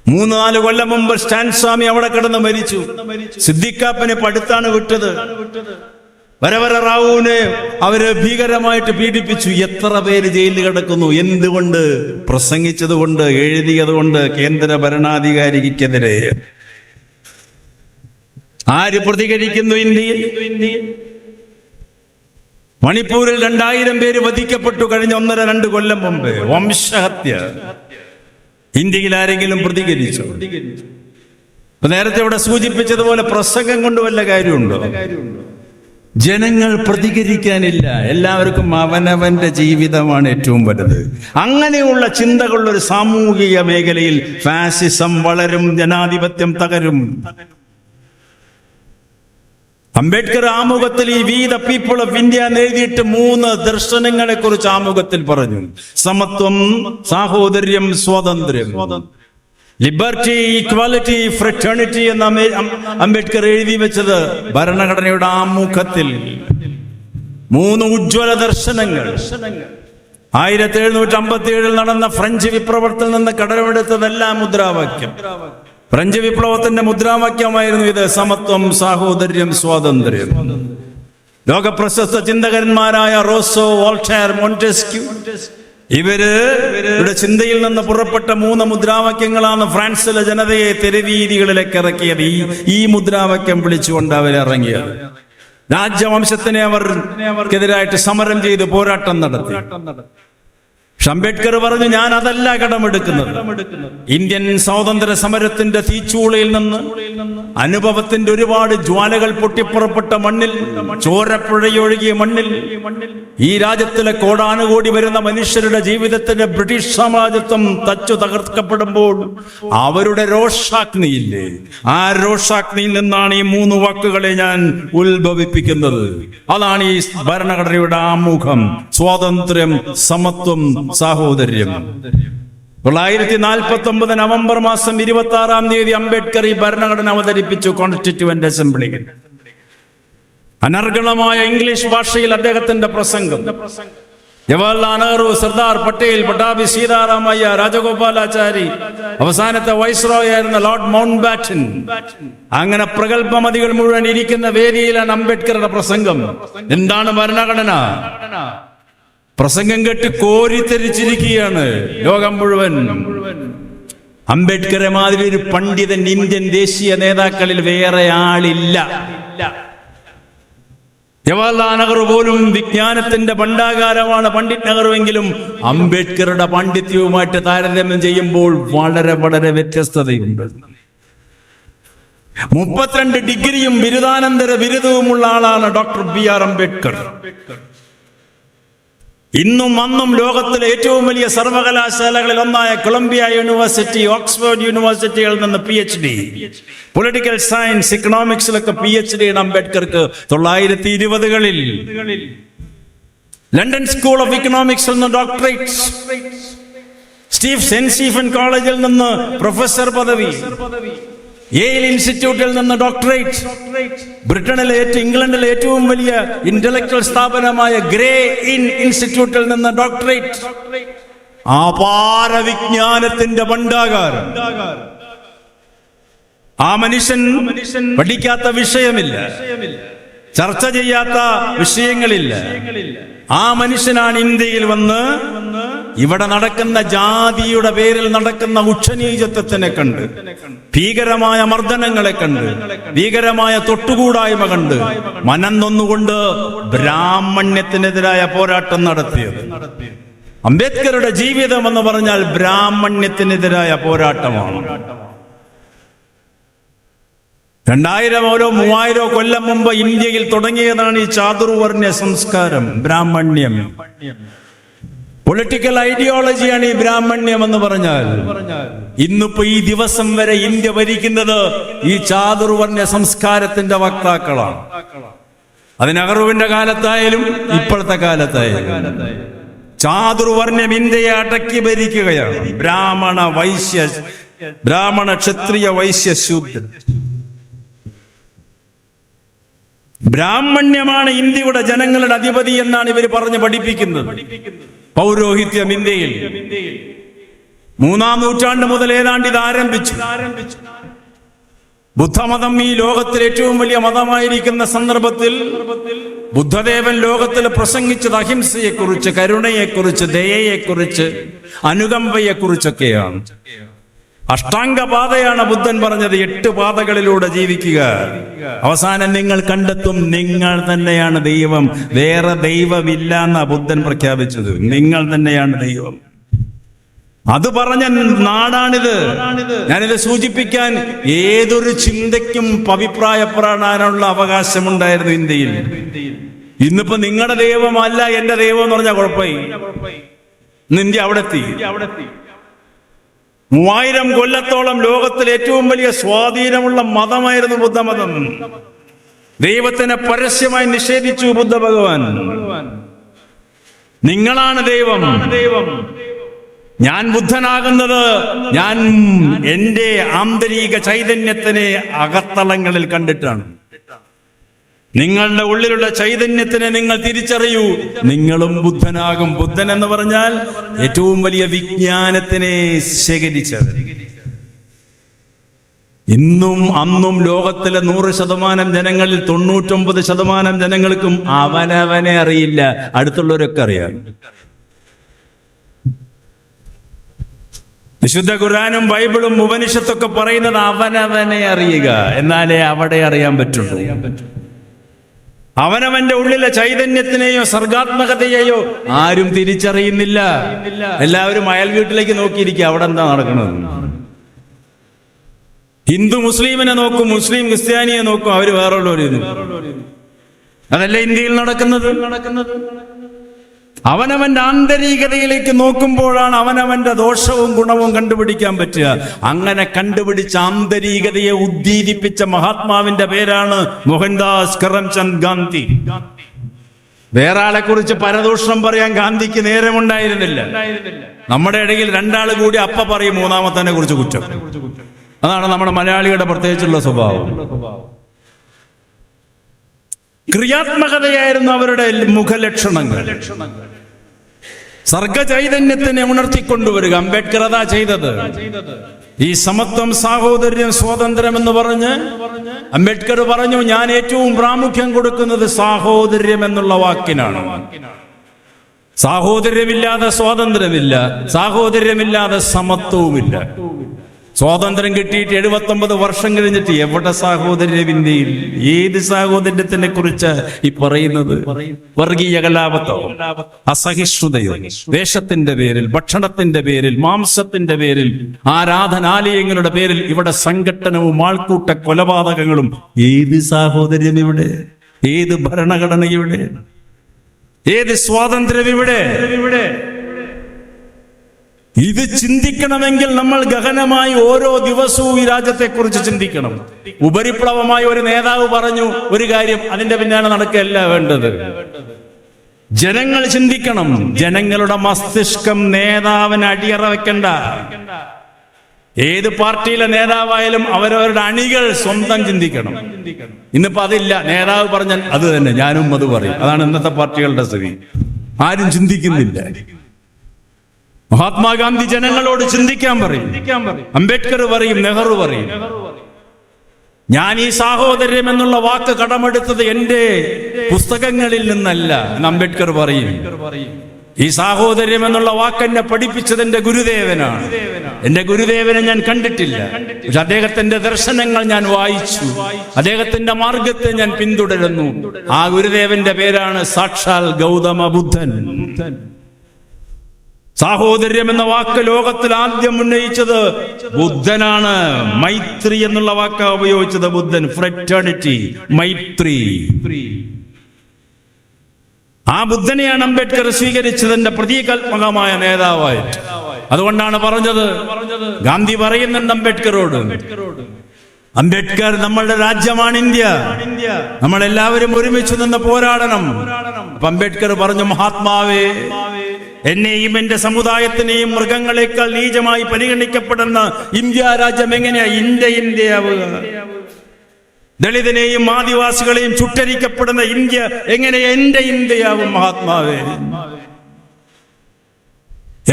3-4 കൊല്ലം മുമ്പ് സ്റ്റാൻ സ്വാമി അവിടെ കിടന്ന് മരിച്ചു. സിദ്ദിഖാപ്പനെ പടുത്താണ് വിട്ടത്. വരവര റാവുവിനെ അവര് ഭീകരമായിട്ട് പീഡിപ്പിച്ചു. എത്ര പേര് ജയിലിൽ കിടക്കുന്നു? എന്തുകൊണ്ട്? പ്രസംഗിച്ചത് കൊണ്ട്, എഴുതിയത് കൊണ്ട്. കേന്ദ്ര ഭരണാധികാരിക്കെതിരെ ആര് പ്രതികരിക്കുന്നു? ഇന്ത്യയിൽ മണിപ്പൂരിൽ 2000 പേര് വധിക്കപ്പെട്ടു കഴിഞ്ഞ 1-2 കൊല്ലം മുമ്പ്. വംശഹത്യ. ഇന്ത്യയിൽ ആരെങ്കിലും പ്രതികരിച്ചു? നേരത്തെ ഇവിടെ സൂചിപ്പിച്ചതുപോലെ പ്രസംഗം കൊണ്ട് വല്ല കാര്യമുണ്ടോ? ജനങ്ങൾ പ്രതികരിക്കാനില്ല. എല്ലാവർക്കും അവനവന്റെ ജീവിതമാണ് ഏറ്റവും വലുത്. അങ്ങനെയുള്ള ചിന്തകളുള്ള ഒരു സാമൂഹിക മേഖലയിൽ ഫാസിസം വളരും, ജനാധിപത്യം തകരും. അംബേദ്കർ ആമുഖത്തിൽ ഈ we the people of India എന്ന് എഴുതിയിട്ട് 3 ദർശനങ്ങളെ കുറിച്ച് ആമുഖത്തിൽ പറഞ്ഞു. സമത്വം, സാഹോദര്യം, സ്വാതന്ത്ര്യം. ലിബർട്ടി, ഈക്വാലിറ്റി, ഫ്രറ്റേണിറ്റി എന്ന അംബേദ്കർ എഴുതി വെച്ചത് ഭരണഘടനയുടെ ആമുഖത്തിൽ. 3 ഉജ്ജ്വല ദർശനങ്ങൾ. 1757 നടന്ന ഫ്രഞ്ച് വിപ്ലവത്തിൽ നിന്ന് കടമെടുത്തതല്ല മുദ്രാവാക്യം. ഫ്രഞ്ച് വിപ്ലവത്തിന്റെ മുദ്രാവാക്യമായിരുന്നു ഇത്: സമത്വം, സാഹോദര്യം, സ്വാതന്ത്ര്യം. ലോകപ്രശസ്ത ചിന്തകന്മാരായ റോസോ, വോൾട്ടയർ, മോണ്ടെസ്ക്യൂ ഇവരുടെ ചിന്തയിൽ നിന്ന് പുറപ്പെട്ട 3 മുദ്രാവാക്യങ്ങളാണ് ഫ്രാൻസിലെ ജനതയെ തെരുവീതികളിലേക്ക് ഇറക്കിയത്. ഈ മുദ്രാവാക്യം വിളിച്ചുകൊണ്ട് അവരിറങ്ങിയത്. രാജവംശത്തിനെ അവർക്കെതിരായിട്ട് സമരം ചെയ്ത് പോരാട്ടം നടത്തി. അംബേദ്കർ പറഞ്ഞു, ഞാൻ അതല്ല കടമെടുക്കുന്നത്. ഇന്ത്യൻ സ്വാതന്ത്ര്യ സമരത്തിന്റെ തീച്ചൂളയിൽ നിന്ന്, അനുഭവത്തിന്റെ ഒരുപാട് ജ്വാലകൾ പൊട്ടിപ്പുറപ്പെട്ട മണ്ണിൽ, ചോരപ്പുഴയൊഴുകിയ മണ്ണിൽ, ഈ രാജ്യത്തിലെ കോടാനുകോടി വരുന്ന മനുഷ്യരുടെ ജീവിതത്തിന്റെ ബ്രിട്ടീഷ് സാമ്രാജ്യത്വം തച്ചു തകർക്കപ്പെടുമ്പോൾ അവരുടെ രോഷാഗ്നിയില്ലേ, ആ രോഷാഗ്നിയിൽ നിന്നാണ് ഈ 3 വാക്കുകളെ ഞാൻ ഉത്ഭവിപ്പിക്കുന്നത്. അതാണ് ഈ ഭരണഘടനയുടെ ആമുഖം: സ്വാതന്ത്ര്യം, സമത്വം, സാഹോദര്യം. 1949 നവംബർ മാസം 26-ാം തീയതി അംബേദ്കർ ഈ ഭരണഘടന അവതരിപ്പിച്ചു കോൺസ്റ്റിറ്റ്യൂവന്റ് അസംബ്ലിയിൽ. അനർഗളമായ ഇംഗ്ലീഷ് ഭാഷയിൽ അദ്ദേഹത്തിന്റെ പ്രസംഗം. ജവഹർലാൽ നെഹ്റു, സർദാർ പട്ടേൽ, പട്ടാഭി സീതാറാമയ്യ, രാജഗോപാലാചാരി, അവസാനത്തെ വൈസ്രോയ് ആയിരുന്ന ലോർഡ് മൗണ്ട് ബാറ്റൻ, അങ്ങനെ പ്രഗത്ഭമതികൾ മുഴുവൻ ഇരിക്കുന്ന വേദിയിലാണ് അംബേദ്കറുടെ പ്രസംഗം. എന്താണ് ഭരണഘടന? പ്രസംഗം കേട്ട് കോരിത്തെരിച്ചിരിക്കുകയാണ് ലോകം മുഴുവൻ. അംബേദ്കറെ മാതിരി ഒരു പണ്ഡിതൻ ഇന്ത്യൻ ദേശീയ നേതാക്കളിൽ വേറെ ആളില്ല. ജവഹർലാൽ നെഹ്റു പോലും വിജ്ഞാനത്തിന്റെ ഭണ്ഡാകാരമാണ് പണ്ഡിറ്റ് നെഹ്റുവെങ്കിലും അംബേദ്കറുടെ പാണ്ഡിത്യവുമായിട്ട് താരതമ്യം ചെയ്യുമ്പോൾ വളരെ വളരെ വ്യത്യസ്തതയുണ്ട്. 32 ഡിഗ്രിയും ബിരുദാനന്തര ബിരുദവുമുള്ള ആളാണ് ഡോക്ടർ BR അംബേദ്കർ. ഇന്നും അന്നും ലോകത്തിലെ ഏറ്റവും വലിയ സർവകലാശാലകളിൽ ഒന്നായ കൊളംബിയ യൂണിവേഴ്സിറ്റി, ഓക്സ്ഫോർഡ് യൂണിവേഴ്സിറ്റികളിൽ നിന്ന് PhD, പൊളിറ്റിക്കൽ സയൻസ്, ഇക്കണോമിക്സിലൊക്കെ PhD അംബേദ്കർക്ക് 1920-കളിൽ. ലണ്ടൻ സ്കൂൾ ഓഫ് ഇക്കണോമിക്സിൽ നിന്ന് ഡോക്ടറേറ്റ്, സെന്റ് സ്റ്റീഫൻ കോളേജിൽ നിന്ന് പ്രൊഫസർ പദവി, യേൽ ഇൻസ്റ്റിറ്റ്യൂട്ടിൽ നിന്ന് ഡോക്ടറേറ്റ്, ബ്രിട്ടനിലെ ഇംഗ്ലണ്ടിലെ ഏറ്റവും വലിയ ഇന്റലക്ച്വൽ സ്ഥാപനമായ ഗ്രേ ഇൻസ്റ്റിറ്റ്യൂട്ടിൽ നിന്ന് ഡോക്ടറേറ്റ്. അപാര വിജ്ഞാനത്തിന്റെ ഭണ്ഡാകാരം. ആ മനുഷ്യൻ പഠിക്കാത്ത വിഷയമില്ല, ചർച്ച ചെയ്യാത്ത വിഷയങ്ങളില്ല. ആ മനുഷ്യനാണ് ഇന്ത്യയിൽ വന്ന് ഇവിടെ നടക്കുന്ന ജാതിയുടെ പേരിൽ നടക്കുന്ന ഉച്ചനീചത്വത്തിനെ കണ്ട്, ഭീകരമായ മർദ്ദനങ്ങളെ കണ്ട്, ഭീകരമായ തൊട്ടുകൂടായ്മ കണ്ട് മനം നൊന്നുകൊണ്ട് ബ്രാഹ്മണ്യത്തിനെതിരായ പോരാട്ടം നടത്തിയത്. അംബേദ്കറുടെ ജീവിതം എന്ന് പറഞ്ഞാൽ ബ്രാഹ്മണ്യത്തിനെതിരായ പോരാട്ടമാണ്. 2000-3000 കൊല്ലം മുമ്പ് ഇന്ത്യയിൽ തുടങ്ങിയതാണ് ഈ ചാതുർവർണ്ണ്യ സംസ്കാരം, ബ്രാഹ്മണ്യം. പൊളിറ്റിക്കൽ ഐഡിയോളജിയാണ് ഈ ബ്രാഹ്മണ്യം എന്ന് പറഞ്ഞാൽ. ഇന്നിപ്പോ ഈ ദിവസം വരെ ഇന്ത്യ ഭരിക്കുന്നത് ഈ ചാതുർവർണ്ണ്യ സംസ്കാരത്തിന്റെ വക്താക്കളാണ്. അത് നെഹ്റുവിന്റെ കാലത്തായാലും ഇപ്പോഴത്തെ കാലത്തായാലും ചാതുർവർണ്ണ്യം ഇന്ത്യയെ അടക്കി ഭരിക്കുകയാണ്. ബ്രാഹ്മണ ക്ഷത്രിയ വൈശ്യ ശൂദ്ര. ബ്രാഹ്മണ്യമാണ് ഇന്ത്യയുടെ ജനങ്ങളുടെ അധിപതി എന്നാണ് ഇവർ പറഞ്ഞ് പഠിപ്പിക്കുന്നത്. പൗരോഹിത്യം ഇന്ത്യയിൽ 3-ാം നൂറ്റാണ്ട് മുതൽ ഏതാണ്ട് ഇത് ആരംഭിച്ചു. ബുദ്ധമതം ഈ ലോകത്തിൽ ഏറ്റവും വലിയ മതമായിരിക്കുന്ന സന്ദർഭത്തിൽ ബുദ്ധദേവൻ ലോകത്തിൽ പ്രസംഗിച്ചത് അഹിംസയെക്കുറിച്ച്, കരുണയെക്കുറിച്ച്, ദയയെക്കുറിച്ച്, അനുകമ്പയെക്കുറിച്ചൊക്കെയാണ്. അഷ്ടാംഗപാതയാണ് ബുദ്ധൻ പറഞ്ഞത്. 8 പാതകളിലൂടെ ജീവിക്കുക. അവസാനം നിങ്ങൾ കണ്ടെത്തും നിങ്ങൾ തന്നെയാണ് ദൈവം, വേറെ ദൈവമില്ല എന്നാ ബുദ്ധൻ പ്രഖ്യാപിച്ചത്. നിങ്ങൾ തന്നെയാണ് ദൈവം. അത് പറഞ്ഞ നാടാണിത്. ഞാനിത് സൂചിപ്പിക്കാൻ ഏതൊരു ചിന്തയ്ക്കും അഭിപ്രായപ്പെടാനുള്ള അവകാശമുണ്ടായിരുന്നു ഇന്ത്യയിൽ. ഇന്നിപ്പോ നിങ്ങളുടെ ദൈവമല്ല എന്റെ ദൈവം എന്ന് പറഞ്ഞാൽ കുഴപ്പമായി. ഇന്ന് ഇന്ത്യ അവിടെ എത്തി. 3000 കൊല്ലത്തോളം ലോകത്തിൽ ഏറ്റവും വലിയ സ്വാധീനമുള്ള മതമായിരുന്നു ബുദ്ധമതം. ദൈവത്തിനെ പരസ്യമായി നിഷേധിച്ചു ബുദ്ധ ഭഗവാൻ. നിങ്ങളാണ് ദൈവം. ഞാൻ ബുദ്ധനാകുന്നത് ഞാൻ എന്റെ ആന്തരിക ചൈതന്യത്തിനെ അകത്തളങ്ങളിൽ കണ്ടിട്ടാണ്. നിങ്ങളുടെ ഉള്ളിലുള്ള ചൈതന്യത്തിനെ നിങ്ങൾ തിരിച്ചറിയൂ, നിങ്ങളും ബുദ്ധനാകും. ബുദ്ധൻ എന്ന് പറഞ്ഞാൽ ഏറ്റവും വലിയ വിജ്ഞാനത്തിനെ ശേഖരിച്ചത്. ഇന്നും അന്നും ലോകത്തിലെ 100% ജനങ്ങളിൽ 99% ജനങ്ങൾക്കും അവനവനെ അറിയില്ല, അടുത്തുള്ളവരൊക്കെ അറിയാം. വിശുദ്ധ ഖുർആനും ബൈബിളും ഉപനിഷത്തൊക്കെ പറയുന്നത് അവനവനെ അറിയുക, എന്നാലേ അവിടെ അറിയാൻ പറ്റുള്ളൂ. അവനവന്റെ ഉള്ളിലെ ചൈതന്യത്തിനെയോ സർഗാത്മകതയെയോ ആരും തിരിച്ചറിയുന്നില്ല. എല്ലാവരും അയൽ വീട്ടിലേക്ക് നോക്കിയിരിക്കുക, അവിടെ എന്താ നടക്കുന്നത്. ഹിന്ദു മുസ്ലിമിനെ നോക്കും, മുസ്ലിം ക്രിസ്ത്യാനിയെ നോക്കും, അവര് വേറുള്ളവര്. അതല്ല ഇന്ത്യയിൽ നടക്കുന്നത്. അവനവന്റെ ആന്തരികതയിലേക്ക് നോക്കുമ്പോഴാണ് അവനവന്റെ ദോഷവും ഗുണവും കണ്ടുപിടിക്കാൻ പറ്റുക. അങ്ങനെ കണ്ടുപിടിച്ച ആന്തരികതയെ ഉദ്ദീപിപ്പിച്ച മഹാത്മാവിന്റെ പേരാണ് മോഹൻദാസ് കരംചന്ദ് ഗാന്ധി. വേറെ ആളെ കുറിച്ച് പരദൂഷണം പറയാൻ ഗാന്ധിക്ക് നേരമുണ്ടായിരുന്നില്ല. നമ്മുടെ ഇടയിൽ 2 ആൾ കൂടി അപ്പ പറയും മൂന്നാമത്തെ കുറിച്ച് കുറ്റം. അതാണ് നമ്മുടെ മലയാളികളുടെ പ്രത്യേകിച്ചുള്ള സ്വഭാവം. ക്രിയാത്മകതയായിരുന്നു അവരുടെ മുഖലക്ഷണങ്ങൾ. സർഗചൈതന്യത്തിനെ ഉണർത്തിക്കൊണ്ടുവരിക. അംബേദ്കർ അതാ ചെയ്തത്. ഈ സമത്വം, സാഹോദര്യം, സ്വാതന്ത്ര്യം എന്ന് പറഞ്ഞ് അംബേദ്കർ പറഞ്ഞു, ഞാൻ ഏറ്റവും പ്രാമുഖ്യം കൊടുക്കുന്നത് സാഹോദര്യം എന്നുള്ള വാക്കിനാണ്. സാഹോദര്യമില്ലാതെ സ്വാതന്ത്ര്യമില്ല, സാഹോദര്യമില്ലാതെ സമത്വവുമില്ല. സ്വാതന്ത്ര്യം കിട്ടിയിട്ട് 79 വർഷം കഴിഞ്ഞിട്ട് എവിടെ സാഹോദര്യം ഇന്ത്യയിൽ? ഏത് സാഹോദര്യത്തിനെ കുറിച്ച് ഈ പറയുന്നത്? വർഗീയ കലാപത്വവും അസഹിഷ്ണുതയും ദേശത്തിന്റെ പേരിൽ, ഭക്ഷണത്തിന്റെ പേരിൽ, മാംസത്തിന്റെ പേരിൽ, ആരാധനാലയങ്ങളുടെ പേരിൽ ഇവിടെ സംഘട്ടനവും ആൾക്കൂട്ട കൊലപാതകങ്ങളും. ഏത് സാഹോദര്യം ഇവിടെ? ഏത് ഭരണഘടന ഇവിടെ? ഏത് സ്വാതന്ത്ര്യം ഇവിടെ? ഇത് ചിന്തിക്കണമെങ്കിൽ നമ്മൾ ഗഹനമായി ഓരോ ദിവസവും ഈ രാജ്യത്തെക്കുറിച്ച് ചിന്തിക്കണം. ഉപരിപ്ലവമായി ഒരു നേതാവ് പറഞ്ഞു ഒരു കാര്യം, അതിന്റെ പിന്നാലെ നടക്കുകയല്ല വേണ്ടത്. ജനങ്ങൾ ചിന്തിക്കണം. ജനങ്ങളുടെ മസ്തിഷ്കം നേതാവിന് അടിയറ വെക്കണ്ട. ഏത് പാർട്ടിയിലെ നേതാവായാലും അവരവരുടെ അണികൾ സ്വന്തം ചിന്തിക്കണം. ഇന്നിപ്പോ അതില്ല. നേതാവ് പറഞ്ഞാൽ അത് തന്നെ ഞാനും അത് പറയും. അതാണ് ഇന്നത്തെ പാർട്ടികളുടെ സ്ഥിതി. ആരും ചിന്തിക്കുന്നില്ല. മഹാത്മാഗാന്ധി ജനങ്ങളോട് ചിന്തിക്കാൻ പറയും. അംബേദ്കർ പറയും, നെഹ്റു പറയും. ഞാൻ ഈ സാഹോദര്യം എന്നുള്ള വാക്ക് കടമെടുത്തത് എന്റെ പുസ്തകങ്ങളിൽ നിന്നല്ല എന്ന് അംബേദ്കർ പറയും. ഈ സാഹോദര്യം എന്നുള്ള വാക്കെന്നെ പഠിപ്പിച്ചത് എന്റെ ഗുരുദേവനാണ്. എന്റെ ഗുരുദേവനെ ഞാൻ കണ്ടിട്ടില്ല, പക്ഷെ അദ്ദേഹത്തിന്റെ ദർശനങ്ങൾ ഞാൻ വായിച്ചു, അദ്ദേഹത്തിന്റെ മാർഗത്തെ ഞാൻ പിന്തുടരുന്നു. ആ ഗുരുദേവന്റെ പേരാണ് സാക്ഷാൽ ഗൗതമ ബുദ്ധൻ. സാഹോദര്യം എന്ന വാക്ക് ലോകത്തിൽ ആദ്യം ഉന്നയിച്ചത് ബുദ്ധനാണ്. മൈത്രി എന്നുള്ള വാക്ക് ഉപയോഗിച്ചത് ബുദ്ധൻ. ഫ്രറ്റേണിറ്റി, മൈത്രി. ആ ബുദ്ധനെയാണ് അംബേദ്കർ സ്വീകരിച്ചതിന്റെ പ്രതീകാത്മകമായ നേതാവായിട്ട്. അതുകൊണ്ടാണ് പറഞ്ഞത്, ഗാന്ധി പറയുന്നുണ്ട് അംബേദ്കറോട്, അംബേദ്കർ നമ്മളുടെ രാജ്യമാണ് ഇന്ത്യ, നമ്മളെല്ലാവരും ഒരുമിച്ച് നിന്ന് പോരാടണം. അപ്പൊ അംബേദ്കർ പറഞ്ഞു, മഹാത്മാവേ, എന്നെയും എന്റെ സമുദായത്തിനെയും മൃഗങ്ങളെക്കാൾ നീചമായി പരിഗണിക്കപ്പെടുന്ന ഇന്ത്യ രാജ്യം എങ്ങനെയാ ഇന്ത്യയാവുക? ദളിതനെയും ആദിവാസികളെയും ചുട്ടരിക്കപ്പെടുന്ന ഇന്ത്യ എങ്ങനെ എന്റെ ഇന്ത്യയാവും മഹാത്മാവേ?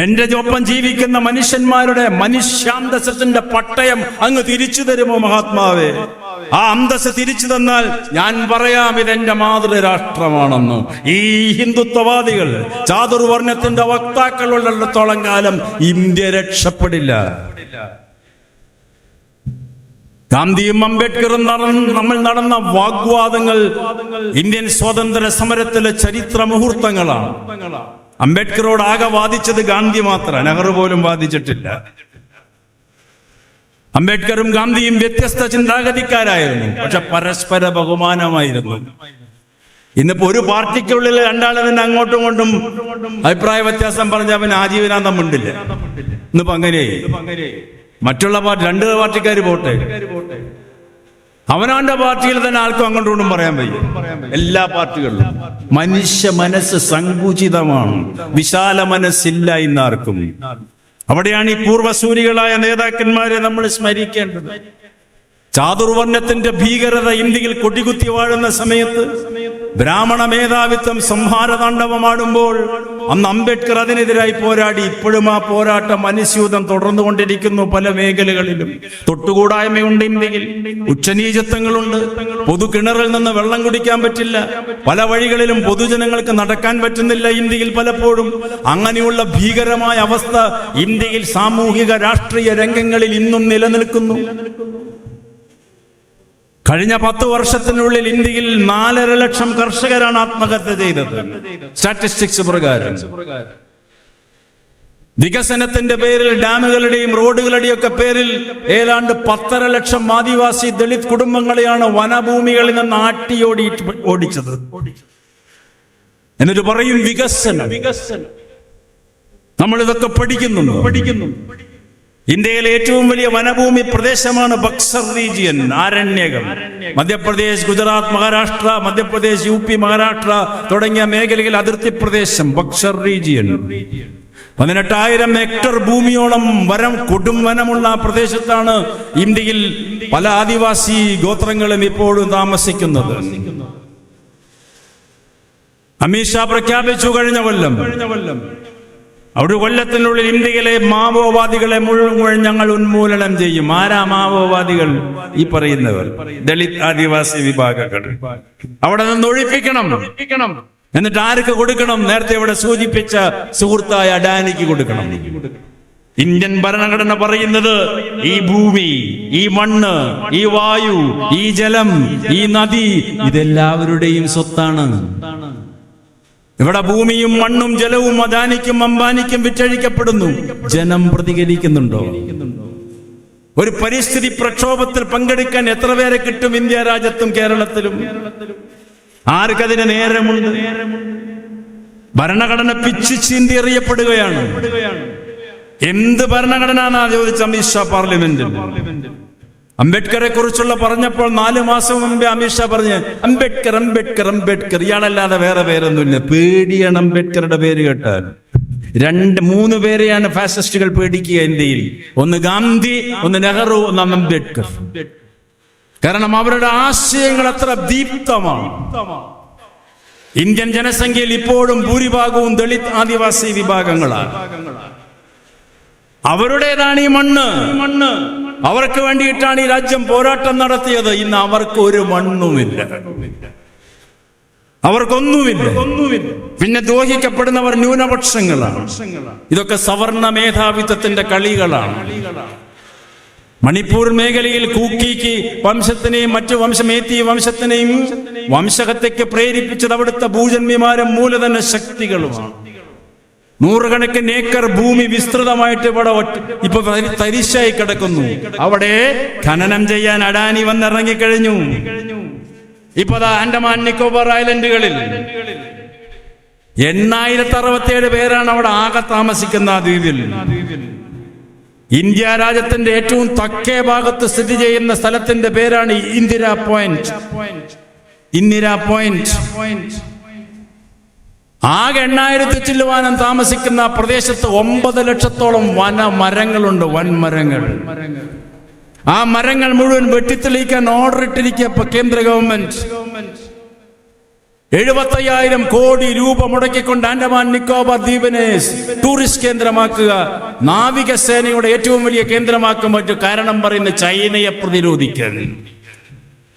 എന്റെ ഒപ്പം ജീവിക്കുന്ന മനുഷ്യന്മാരുടെ മനുഷ്യാന്തസ്സത്തിന്റെ പട്ടയം അങ്ങ് തിരിച്ചു തരുമോ മഹാത്മാവേ? ആ അന്തസ് തിരിച്ചു തന്നാൽ ഞാൻ പറയാം ഇതെന്റെ മാതൃരാഷ്ട്രമാണെന്ന്. ഈ ഹിന്ദുത്വവാദികൾ, ചാതുർവർണ്ണത്തിന്റെ വക്താക്കളുള്ളിടത്തോളം കാലം ഇന്ത്യ രക്ഷപ്പെടില്ല. ഗാന്ധിയും അംബേദ്കറും നമ്മൾ നടന്ന വാഗ്വാദങ്ങൾ ഇന്ത്യൻ സ്വാതന്ത്ര്യ സമരത്തിലെ ചരിത്ര മുഹൂർത്തങ്ങളാണ്. അംബേദ്കറോട് ആകെ വാദിച്ചത് ഗാന്ധി മാത്രമാണ്, നെഹ്റു പോലും വാദിച്ചിട്ടില്ല. അംബേദ്കറും ഗാന്ധിയും വ്യത്യസ്ത ചിന്താഗതിക്കാരായിരുന്നു, പക്ഷെ പരസ്പര ബഹുമാനമായിരുന്നു. ഇന്നിപ്പോ ഒരു പാർട്ടിക്കുള്ളിൽ രണ്ടാളെ തന്നെ അങ്ങോട്ടും ഇങ്ങോട്ടും അഭിപ്രായ വ്യത്യാസം പറഞ്ഞ അവൻ ആജീവനാന്തം ഉണ്ടില്ല. ഇന്നിപ്പോ അങ്ങനെയായി. മറ്റുള്ള പാർട്ടി, രണ്ട് പാർട്ടിക്കാർ പോട്ടെ, അവനവന്റെ പാർട്ടിയിൽ തന്നെ ആർക്കും അങ്ങോട്ടും കൊണ്ടും പറയാൻ വയ്യ. എല്ലാ പാർട്ടികളിലും മനുഷ്യ മനസ്സ് സങ്കുചിതമാണ്, വിശാല മനസ്സില്ല ഇന്നാർക്കും. അവിടെയാണ് ഈ പൂർവസൂരികളായ നേതാക്കന്മാരെ നമ്മൾ സ്മരിക്കേണ്ടത്. ചാതുർവർണ്ണത്തിന്റെ ഭീകരത ഇന്ത്യയിൽ കൊടികുത്തി വാഴുന്ന സമയത്ത് ബ്രാഹ്മണ മേധാവിത്വം സംഹാരതാണ്ഡവമാടുമ്പോൾ അന്ന് അംബേദ്കർ അതിനെതിരായി പോരാടി. ഇപ്പോഴും ആ പോരാട്ടം അനുസ്യൂതം തുടർന്നുകൊണ്ടിരിക്കുന്നു പല മേഖലകളിലും. തൊട്ടുകൂടായ്മയുണ്ട് ഇന്ത്യയിൽ, ഉച്ചനീചത്വങ്ങളുണ്ട്, പൊതു കിണറിൽ നിന്ന് വെള്ളം കുടിക്കാൻ പറ്റില്ല, പല വഴികളിലും പൊതുജനങ്ങൾക്ക് നടക്കാൻ പറ്റുന്നില്ല ഇന്ത്യയിൽ പലപ്പോഴും. അങ്ങനെയുള്ള ഭീകരമായ അവസ്ഥ ഇന്ത്യയിൽ സാമൂഹിക രാഷ്ട്രീയ രംഗങ്ങളിൽ ഇന്നും നിലനിൽക്കുന്നു. കഴിഞ്ഞ 10 വർഷത്തിനുള്ളിൽ ഇന്ത്യയിൽ 4.5 ലക്ഷം കർഷകരാണ് ആത്മഹത്യ ചെയ്തത്, സ്റ്റാറ്റിസ്റ്റിക്സ് പ്രകാരം. വികസനത്തിന്റെ പേരിൽ, ഡാമുകളുടെയും റോഡുകളുടെയും ഒക്കെ പേരിൽ ഏതാണ്ട് 10.5 ലക്ഷം ആദിവാസി ദളിത് കുടുംബങ്ങളെയാണ് വനഭൂമികളിൽ നിന്ന് ഓടിച്ചത്. എന്നിട്ട് പറയും വികസനം. നമ്മൾ ഇതൊക്കെ പഠിക്കുന്നു. ഇന്ത്യയിലെ ഏറ്റവും വലിയ വനഭൂമി പ്രദേശമാണ് ബക്സർ റീജിയൻ, ആരണ്യകം. മധ്യപ്രദേശ്, ഗുജറാത്ത്, മഹാരാഷ്ട്ര, മധ്യപ്രദേശ്, UP, മഹാരാഷ്ട്ര തുടങ്ങിയ മേഖലയിൽ അതിർത്തി പ്രദേശം ബക്സർ റീജിയൻ. 18,000 ഹെക്ടർ ഭൂമിയോളം കൊടും വനമുള്ള ആ പ്രദേശത്താണ് ഇന്ത്യയിൽ പല ആദിവാസി ഗോത്രങ്ങളും ഇപ്പോഴും താമസിക്കുന്നത്. അമിത്ഷാ പ്രഖ്യാപിച്ചു കഴിഞ്ഞ കൊല്ലം ഒരു കൊല്ലത്തിനുള്ളിൽ ഇന്ത്യയിലെ മാവോവാദികളെ മുഴുവൻ ഞങ്ങൾ ഉന്മൂലനം ചെയ്യും. ആരാ മാവോവാദികൾ? ഈ പറയുന്നവർ, ദളിത് ആദിവാസി വിഭാഗങ്ങൾ. അവിടെ നിന്ന് ഒഴിപ്പിക്കണം. എന്നിട്ട് ആർക്ക് കൊടുക്കണം? നേരത്തെ ഇവിടെ സൂചിപ്പിച്ച സുഹൃത്തായ അഡാനിക്ക് കൊടുക്കണം. ഇന്ത്യൻ ഭരണഘടന പറയുന്നത് ഈ ഭൂമി, ഈ മണ്ണ്, ഈ വായു, ഈ ജലം, ഈ നദി ഇതെല്ലാവരുടെയും സ്വത്താണ്. ഇവിടെ ഭൂമിയും മണ്ണും ജലവും അദാനിക്കും അംബാനിക്കും വിറ്റഴിക്കപ്പെടുന്നു. ജനം പ്രതികരിക്കുന്നുണ്ടോ? ഒരു പരിസ്ഥിതി പ്രക്ഷോഭത്തിൽ പങ്കെടുക്കാൻ എത്ര പേരെ കിട്ടും ഇന്ത്യ രാജ്യത്തും കേരളത്തിലും? ആർക്കതിന് നേരമുണ്ട്? ഭരണഘടന പിച്ചു ചീന്തി എറിയപ്പെടുകയാണ്. എന്ത് ഭരണഘടന ചോദിച്ച അമിത്ഷാ പാർലമെന്റിൽ. അംബേദ്കറെ കുറിച്ചുള്ള പറഞ്ഞപ്പോൾ 4 മാസം മുമ്പേ അമിത്ഷാ പറഞ്ഞ് അംബേദ്കർ അംബേദ്കർ അംബേദ്കർ, ഇയാളല്ലാതെ വേറെ പേരൊന്നുമില്ല. പേടിയാണ് അംബേദ്കറുടെ പേര് കേട്ടാൽ. 2-3 പേരെയാണ് ഫാസിസ്റ്റുകൾ പേടിക്കുക ഇന്ത്യയിൽ. ഒന്ന് ഗാന്ധി, ഒന്ന് നെഹ്റു, ഒന്ന് അംബേദ്കർ. കാരണം അവരുടെ ആശയങ്ങൾ അത്ര ദീപ്തമാണ്. ഇന്ത്യൻ ജനസംഖ്യയിൽ ഇപ്പോഴും ഭൂരിഭാഗവും ദളിത് ആദിവാസി വിഭാഗങ്ങളാണ്. അവരുടേതാണ് ഈ മണ്ണ്. അവർക്ക് വേണ്ടിയിട്ടാണ് ഈ രാജ്യം പോരാട്ടം നടത്തിയത്. ഇന്ന് അവർക്ക് ഒരു മണ്ണുമില്ല. അവർക്കൊന്നുമില്ല. പിന്നെ ദ്രോഹിക്കപ്പെടുന്നവർ ന്യൂനപക്ഷങ്ങളാണ്. ഇതൊക്കെ സവർണ മേധാവിത്വത്തിന്റെ കളികളാണ്. മണിപ്പൂർ മേഖലയിൽ കൂക്കിക്ക് വംശത്തിനെയും മറ്റു മേത്തി വംശത്തിനെയും വംശഹത്യക്ക് പ്രേരിപ്പിച്ചത് അവിടുത്തെ ഭൂജന്മിമാരും മൂലധന ശക്തികളുമാണ്. നൂറുകണക്കിന് ഏക്കർ ഭൂമി വിസ്തൃതമായിട്ട് ഇവിടെ ഇപ്പൊ തരിശായി കിടക്കുന്നു. അവിടെ ഖനനം ചെയ്യാൻ അഡാനി വന്നിറങ്ങിക്കഴിഞ്ഞു. ഇപ്പൊ ആൻഡമാൻ നിക്കോബാർ ഐലൻഡുകളിൽ 867 പേരാണ് അവിടെ ആകെ താമസിക്കുന്ന ആ ദ്വീപിൽ. ഇന്ത്യ രാജ്യത്തിന്റെ ഏറ്റവും തെക്കേ ഭാഗത്ത് സ്ഥിതി ചെയ്യുന്ന സ്ഥലത്തിന്റെ പേരാണ് ഇന്ദിരാ പോയിന്റ്. ആകെ 8000 ചില്ലുവാനം താമസിക്കുന്ന പ്രദേശത്ത് 9 ലക്ഷത്തോളം വനമരങ്ങളുണ്ട്. വൻമരങ്ങൾ. ആ മരങ്ങൾ മുഴുവൻ വെട്ടിത്തെളിയിക്കാൻ ഓർഡർ ഇട്ടിരിക്കുക കേന്ദ്ര ഗവൺമെന്റ്. 75,000 കോടി രൂപ മുടക്കിക്കൊണ്ട് ആൻഡമാൻ നിക്കോബാർ ദ്വീപിനെ ടൂറിസ്റ്റ് കേന്ദ്രമാക്കുക, നാവികസേനയുടെ ഏറ്റവും വലിയ കേന്ദ്രമാക്കാൻ പറ്റും. കാരണം പറയുന്നത് ചൈനയെ പ്രതിരോധിക്കാൻ.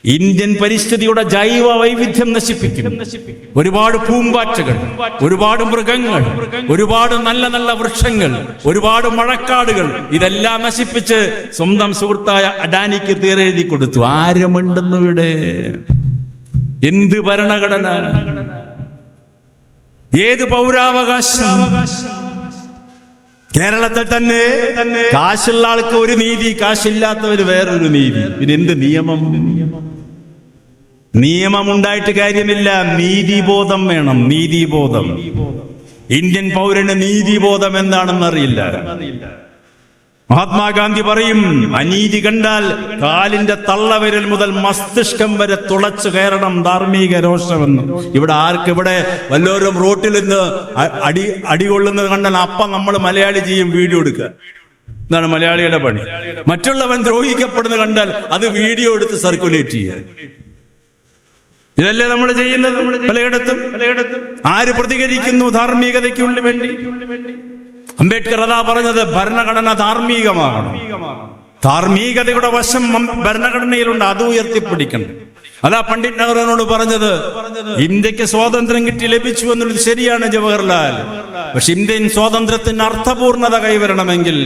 ഇന്ത്യൻ പരിസ്ഥിതിയുടെ ജൈവ വൈവിധ്യം നശിപ്പിക്കും. ഒരുപാട് പൂമ്പാറ്റകൾ, ഒരുപാട് മൃഗങ്ങൾ, ഒരുപാട് നല്ല നല്ല വൃക്ഷങ്ങൾ, ഒരുപാട് മഴക്കാടുകൾ, ഇതെല്ലാം നശിപ്പിച്ച് സ്വന്തം സുഹൃത്തായ അഡാനിക്ക് തീരെഴുതി കൊടുത്തു. ആരുമുണ്ടെന്ന് ഇവിടെ? എന്ത് ഭരണഘടന? ഏത് പൗരാവകാശം? കേരളത്തിൽ തന്നെ കാശുള്ള ആൾക്ക് ഒരു നീതി, കാശില്ലാത്തവര് വേറൊരു നീതി. പിന്നെ എന്ത് നിയമം? നിയമമുണ്ടായിട്ട് കാര്യമില്ല. നീതിബോധം വേണം. നീതിബോധം. ഇന്ത്യൻ പൗരന് നീതിബോധം എന്താണെന്ന് അറിയില്ല. മഹാത്മാഗാന്ധി പറയും, അനീതി കണ്ടാൽ കാലിന്റെ തള്ളവിരൽ മുതൽ മസ്തിഷ്കം വരെ തുളച്ചു കയറണം ധാർമ്മിക രോഷമെന്ന്. ഇവിടെ വല്ലവരും റോട്ടിൽ നിന്ന് അടികൊള്ളുന്നത് കണ്ടാൽ അപ്പം നമ്മൾ മലയാളി ചെയ്യും, വീഡിയോ എടുക്കുക. എന്താണ് മലയാളിയുടെ പണി? മറ്റുള്ളവൻ ദ്രോഹിക്കപ്പെടുന്നത് കണ്ടാൽ അത് വീഡിയോ എടുത്ത് സർക്കുലേറ്റ് ചെയ്യുക. ഇതല്ലേ നമ്മൾ ചെയ്യുന്നത് പലയിടത്തും. ആര് പ്രതികരിക്കുന്നു ധാർമ്മികതയ്ക്ക് വേണ്ടി? അംബേദ്കർ അതാ പറഞ്ഞത്, ഭരണഘടന ധാർമ്മികമാകണം. ധാർമ്മികതയുടെ വശം ഭരണഘടനയിലുണ്ട്, അത് ഉയർത്തിപ്പിടിക്കണം. അതാ പണ്ഡിറ്റ് നെഹ്റുവിനോട് പറഞ്ഞത്, ഇന്ത്യക്ക് സ്വാതന്ത്ര്യം ലഭിച്ചു എന്നുള്ളത് ശരിയാണ് ജവഹർലാൽ. പക്ഷെ ഇന്ത്യൻ സ്വാതന്ത്ര്യത്തിന് അർത്ഥപൂർണത കൈവരണമെങ്കിൽ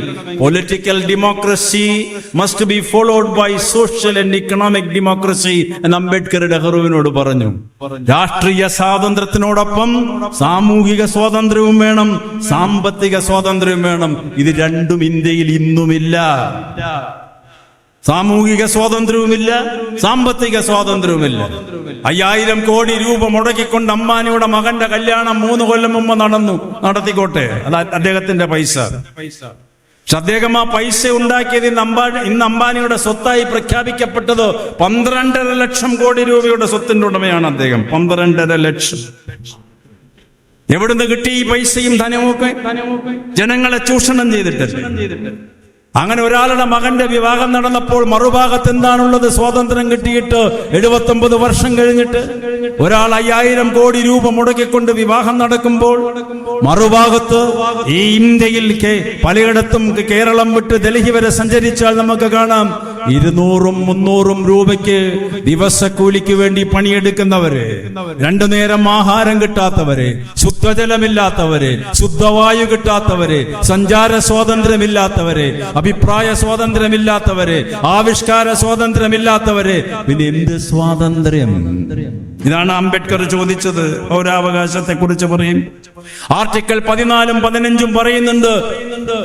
political democracy must be followed by social and economic democracy എന്ന് അംബേദ്കർ നെഹ്റുവിനോട് പറഞ്ഞു. രാഷ്ട്രീയ സ്വാതന്ത്ര്യത്തിനോടൊപ്പം സാമൂഹിക സ്വാതന്ത്ര്യവും വേണം, സാമ്പത്തിക സ്വാതന്ത്ര്യവും വേണം. ഇത് രണ്ടും ഇന്ത്യയിൽ ഇന്നുമില്ല. സാമൂഹിക സ്വാതന്ത്ര്യവുമില്ല, സാമ്പത്തിക സ്വാതന്ത്ര്യവുമില്ല. 5000 കോടി രൂപ മുടക്കിക്കൊണ്ട് അംബാനിയുടെ മകന്റെ കല്യാണം 3 കൊല്ലം മുമ്പ് നടത്തിക്കോട്ടെ, അത് അദ്ദേഹത്തിന്റെ പൈസ. പക്ഷെ അദ്ദേഹം ആ പൈസ ഉണ്ടാക്കിയത് ഇന്ന് അംബാനിയുടെ സ്വത്തായി പ്രഖ്യാപിക്കപ്പെട്ടത് 12.5 ലക്ഷം കോടി രൂപയുടെ സ്വത്തിന്റെ ഉടമയാണ് അദ്ദേഹം. 12.5 ലക്ഷം. എവിടുന്ന് കിട്ടി ഈ പൈസയും ധനമൊക്കെ? ജനങ്ങളെ ചൂഷണം ചെയ്തിട്ട്. അങ്ങനെ ഒരാളുടെ മകന്റെ വിവാഹം നടന്നപ്പോൾ മറുഭാഗത്ത് എന്താണുള്ളത്? സ്വാതന്ത്ര്യം കിട്ടിയിട്ട് 79 വർഷം കഴിഞ്ഞിട്ട് ഒരാൾ 5000 കോടി രൂപ മുടക്കിക്കൊണ്ട് വിവാഹം നടക്കുമ്പോൾ മറുഭാഗത്ത് ഈ ഇന്ത്യയിൽ പലയിടത്തും കേരളം വിട്ട് ഡൽഹി വരെ സഞ്ചരിച്ചാൽ നമുക്ക് കാണാം 200-300 രൂപയ്ക്ക് ദിവസക്കൂലിക്ക് വേണ്ടി പണിയെടുക്കുന്നവര്, 2 നേരം ആഹാരം കിട്ടാത്തവര്, ശുദ്ധജലമില്ലാത്തവര്, ശുദ്ധവായു കിട്ടാത്തവര്, സഞ്ചാര സ്വാതന്ത്ര്യമില്ലാത്തവര്, അഭിപ്രായ സ്വാതന്ത്ര്യമില്ലാത്തവര്, ആവിഷ്കാര സ്വാതന്ത്ര്യമില്ലാത്തവര്, പിന്നെ എന്ത് സ്വാതന്ത്ര്യം? ഇതാണ് അംബേദ്കർ ചോദിച്ചത്. പൗരാവകാശത്തെ കുറിച്ച് പറയും. ആർട്ടിക്കിൾ 14ഉം 15ഉം പറയുന്നുണ്ട്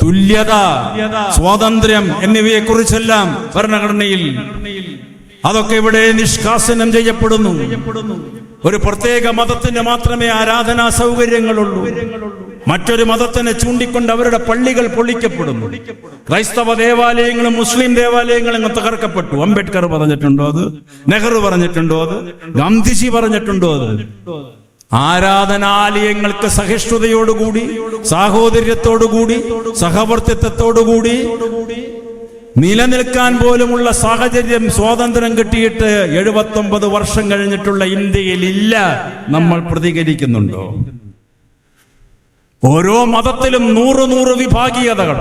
തുല്യത, സ്വാതന്ത്ര്യം എന്നിവയെ കുറിച്ചെല്ലാം ഭരണഘടനയിൽ. അതൊക്കെ ഇവിടെ നിഷ്കാസനം ചെയ്യപ്പെടുന്നു. ഒരു പ്രത്യേക മതത്തിന് മാത്രമേ ആരാധനാ സൗകര്യങ്ങളുള്ളൂ. മറ്റൊരു മതത്തിനെ ചൂണ്ടിക്കൊണ്ട് അവരുടെ പള്ളികൾ പൊളിക്കപ്പെടുന്നു. ക്രൈസ്തവ ദേവാലയങ്ങളും മുസ്ലിം ദേവാലയങ്ങളും തകർക്കപ്പെട്ടു. അംബേദ്കർ പറഞ്ഞിട്ടുണ്ടോ അത്? നെഹ്റു പറഞ്ഞിട്ടുണ്ടോ അത്? ഗാന്ധിജി പറഞ്ഞിട്ടുണ്ടോ അത്? ആരാധനാലയങ്ങൾക്ക് സഹിഷ്ണുതയോടുകൂടി, സാഹോദര്യത്തോടുകൂടി, സഹവർത്തിത്വത്തോടുകൂടി നിലനിൽക്കാൻ പോലുമുള്ള സാഹചര്യം സ്വാതന്ത്ര്യം കിട്ടിയിട്ട് 79 വർഷം കഴിഞ്ഞിട്ടുള്ള ഇന്ത്യയിൽ ഇല്ല. നമ്മൾ പ്രതികരിക്കുന്നുണ്ടോ? ഓരോ മതത്തിലും 100 വിഭാഗീയതകൾ.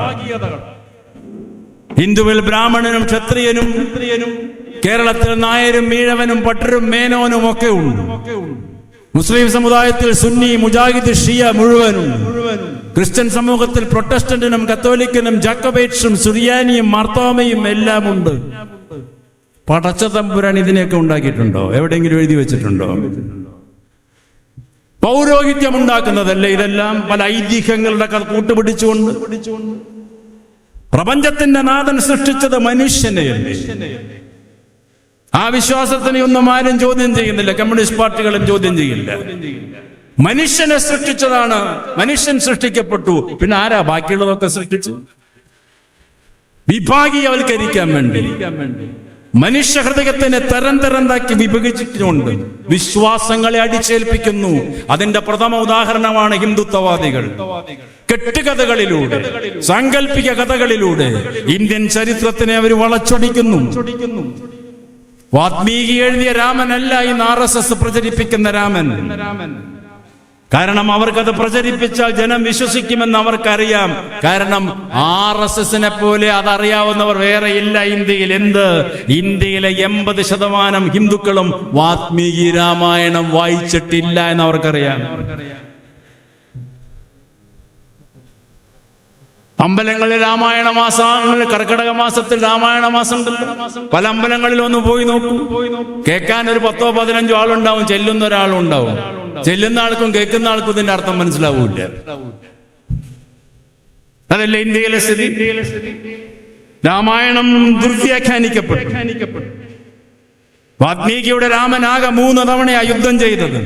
ഹിന്ദുവിൽ ബ്രാഹ്മണനും ക്ഷത്രിയനും, കേരളത്തിൽ നായരും ഈഴവനും പട്ടരും മേനോനും ഒക്കെ ഉണ്ട്. മുസ്ലിം സമുദായത്തിൽ സുന്നി, മുജാഹിദ്, ഷിയ മുഴുവനും, ക്രിസ്ത്യൻ സമൂഹത്തിൽ പ്രൊട്ടസ്റ്റന്റിനും കത്തോലിക്കനും ജാക്കബൈറ്റ്സും സുറിയാനിയും മാർത്തോമയും എല്ലാം ഉണ്ട്. പടച്ച തമ്പുരാൻ ഇതിനെയൊക്കെ ഉണ്ടാക്കിയിട്ടുണ്ടോ? എവിടെയെങ്കിലും എഴുതി വെച്ചിട്ടുണ്ടോ? പൗരോഹിത്യം ഉണ്ടാക്കുന്നതല്ലേ ഇതെല്ലാം? പല ഐതിഹ്യങ്ങളുടെ കൂട്ടുപിടിച്ചുകൊണ്ട് പ്രപഞ്ചത്തിന്റെ നാഥൻ സൃഷ്ടിച്ചത് മനുഷ്യനെയല്ലേ? ആ വിശ്വാസത്തിനെ ഒന്നും ആരും ചോദ്യം ചെയ്യുന്നില്ല. കമ്മ്യൂണിസ്റ്റ് പാർട്ടികളും ചോദ്യം ചെയ്യില്ല. മനുഷ്യനെ സൃഷ്ടിച്ചതാണ്, മനുഷ്യൻ സൃഷ്ടിക്കപ്പെട്ടു. പിന്നെ ആരാ ബാക്കിയുള്ളതൊക്കെ സൃഷ്ടിച്ചു? വിഭാഗീയവൽക്കരിക്കാൻ വേണ്ടി മനുഷ്യ ഹൃദയത്തിനെ തരം തരംതാക്കി വിഭജിച്ചുകൊണ്ട് വിശ്വാസങ്ങളെ അടിച്ചേൽപ്പിക്കുന്നു. അതിന്റെ പ്രഥമ ഉദാഹരണമാണ് ഹിന്ദുത്വവാദികൾ. കെട്ടുകഥകളിലൂടെ, സാങ്കല്പിക കഥകളിലൂടെ ഇന്ത്യൻ ചരിത്രത്തിനെ അവർ വളച്ചൊടിക്കുന്നു. വാത്മീകി എഴുതിയ രാമനല്ല ഇന്ന് RSS പ്രചരിപ്പിക്കുന്ന രാമൻ. കാരണം അവർക്കത് പ്രചരിപ്പിച്ചാൽ ജനം വിശ്വസിക്കുമെന്ന് അവർക്കറിയാം. കാരണം RSSനെ പോലെ അതറിയാവുന്നവർ വേറെ ഇല്ല ഇന്ത്യയിൽ. ഇന്ത്യയിലെ 80% ഹിന്ദുക്കളും വാത്മീകി രാമായണം വായിച്ചിട്ടില്ല എന്ന് അവർക്കറിയാം. അമ്പലങ്ങളിൽ രാമായണ മാസങ്ങളിൽ, കർക്കിടക മാസത്തിൽ രാമായണ മാസം ഉണ്ടല്ലോ. പല അമ്പലങ്ങളിൽ ഒന്ന് പോയി നോക്കൂ. കേൾക്കാൻ ഒരു 10-15 ആളുണ്ടാവും, ചെല്ലുന്ന ഒരാളുണ്ടാവും. ചെല്ലുന്ന ആൾക്കും കേൾക്കുന്ന ആൾക്കും ഇതിന്റെ അർത്ഥം മനസ്സിലാവൂല. അതല്ലേ ഇന്ത്യയിലെ സ്ഥിതി? രാമായണം ദുർവ്യാഖ്യാനിക്കപ്പെട്ടു. വാത്മീകിയുടെ രാമനാകെ 3 തവണയാ യുദ്ധം ചെയ്തത്.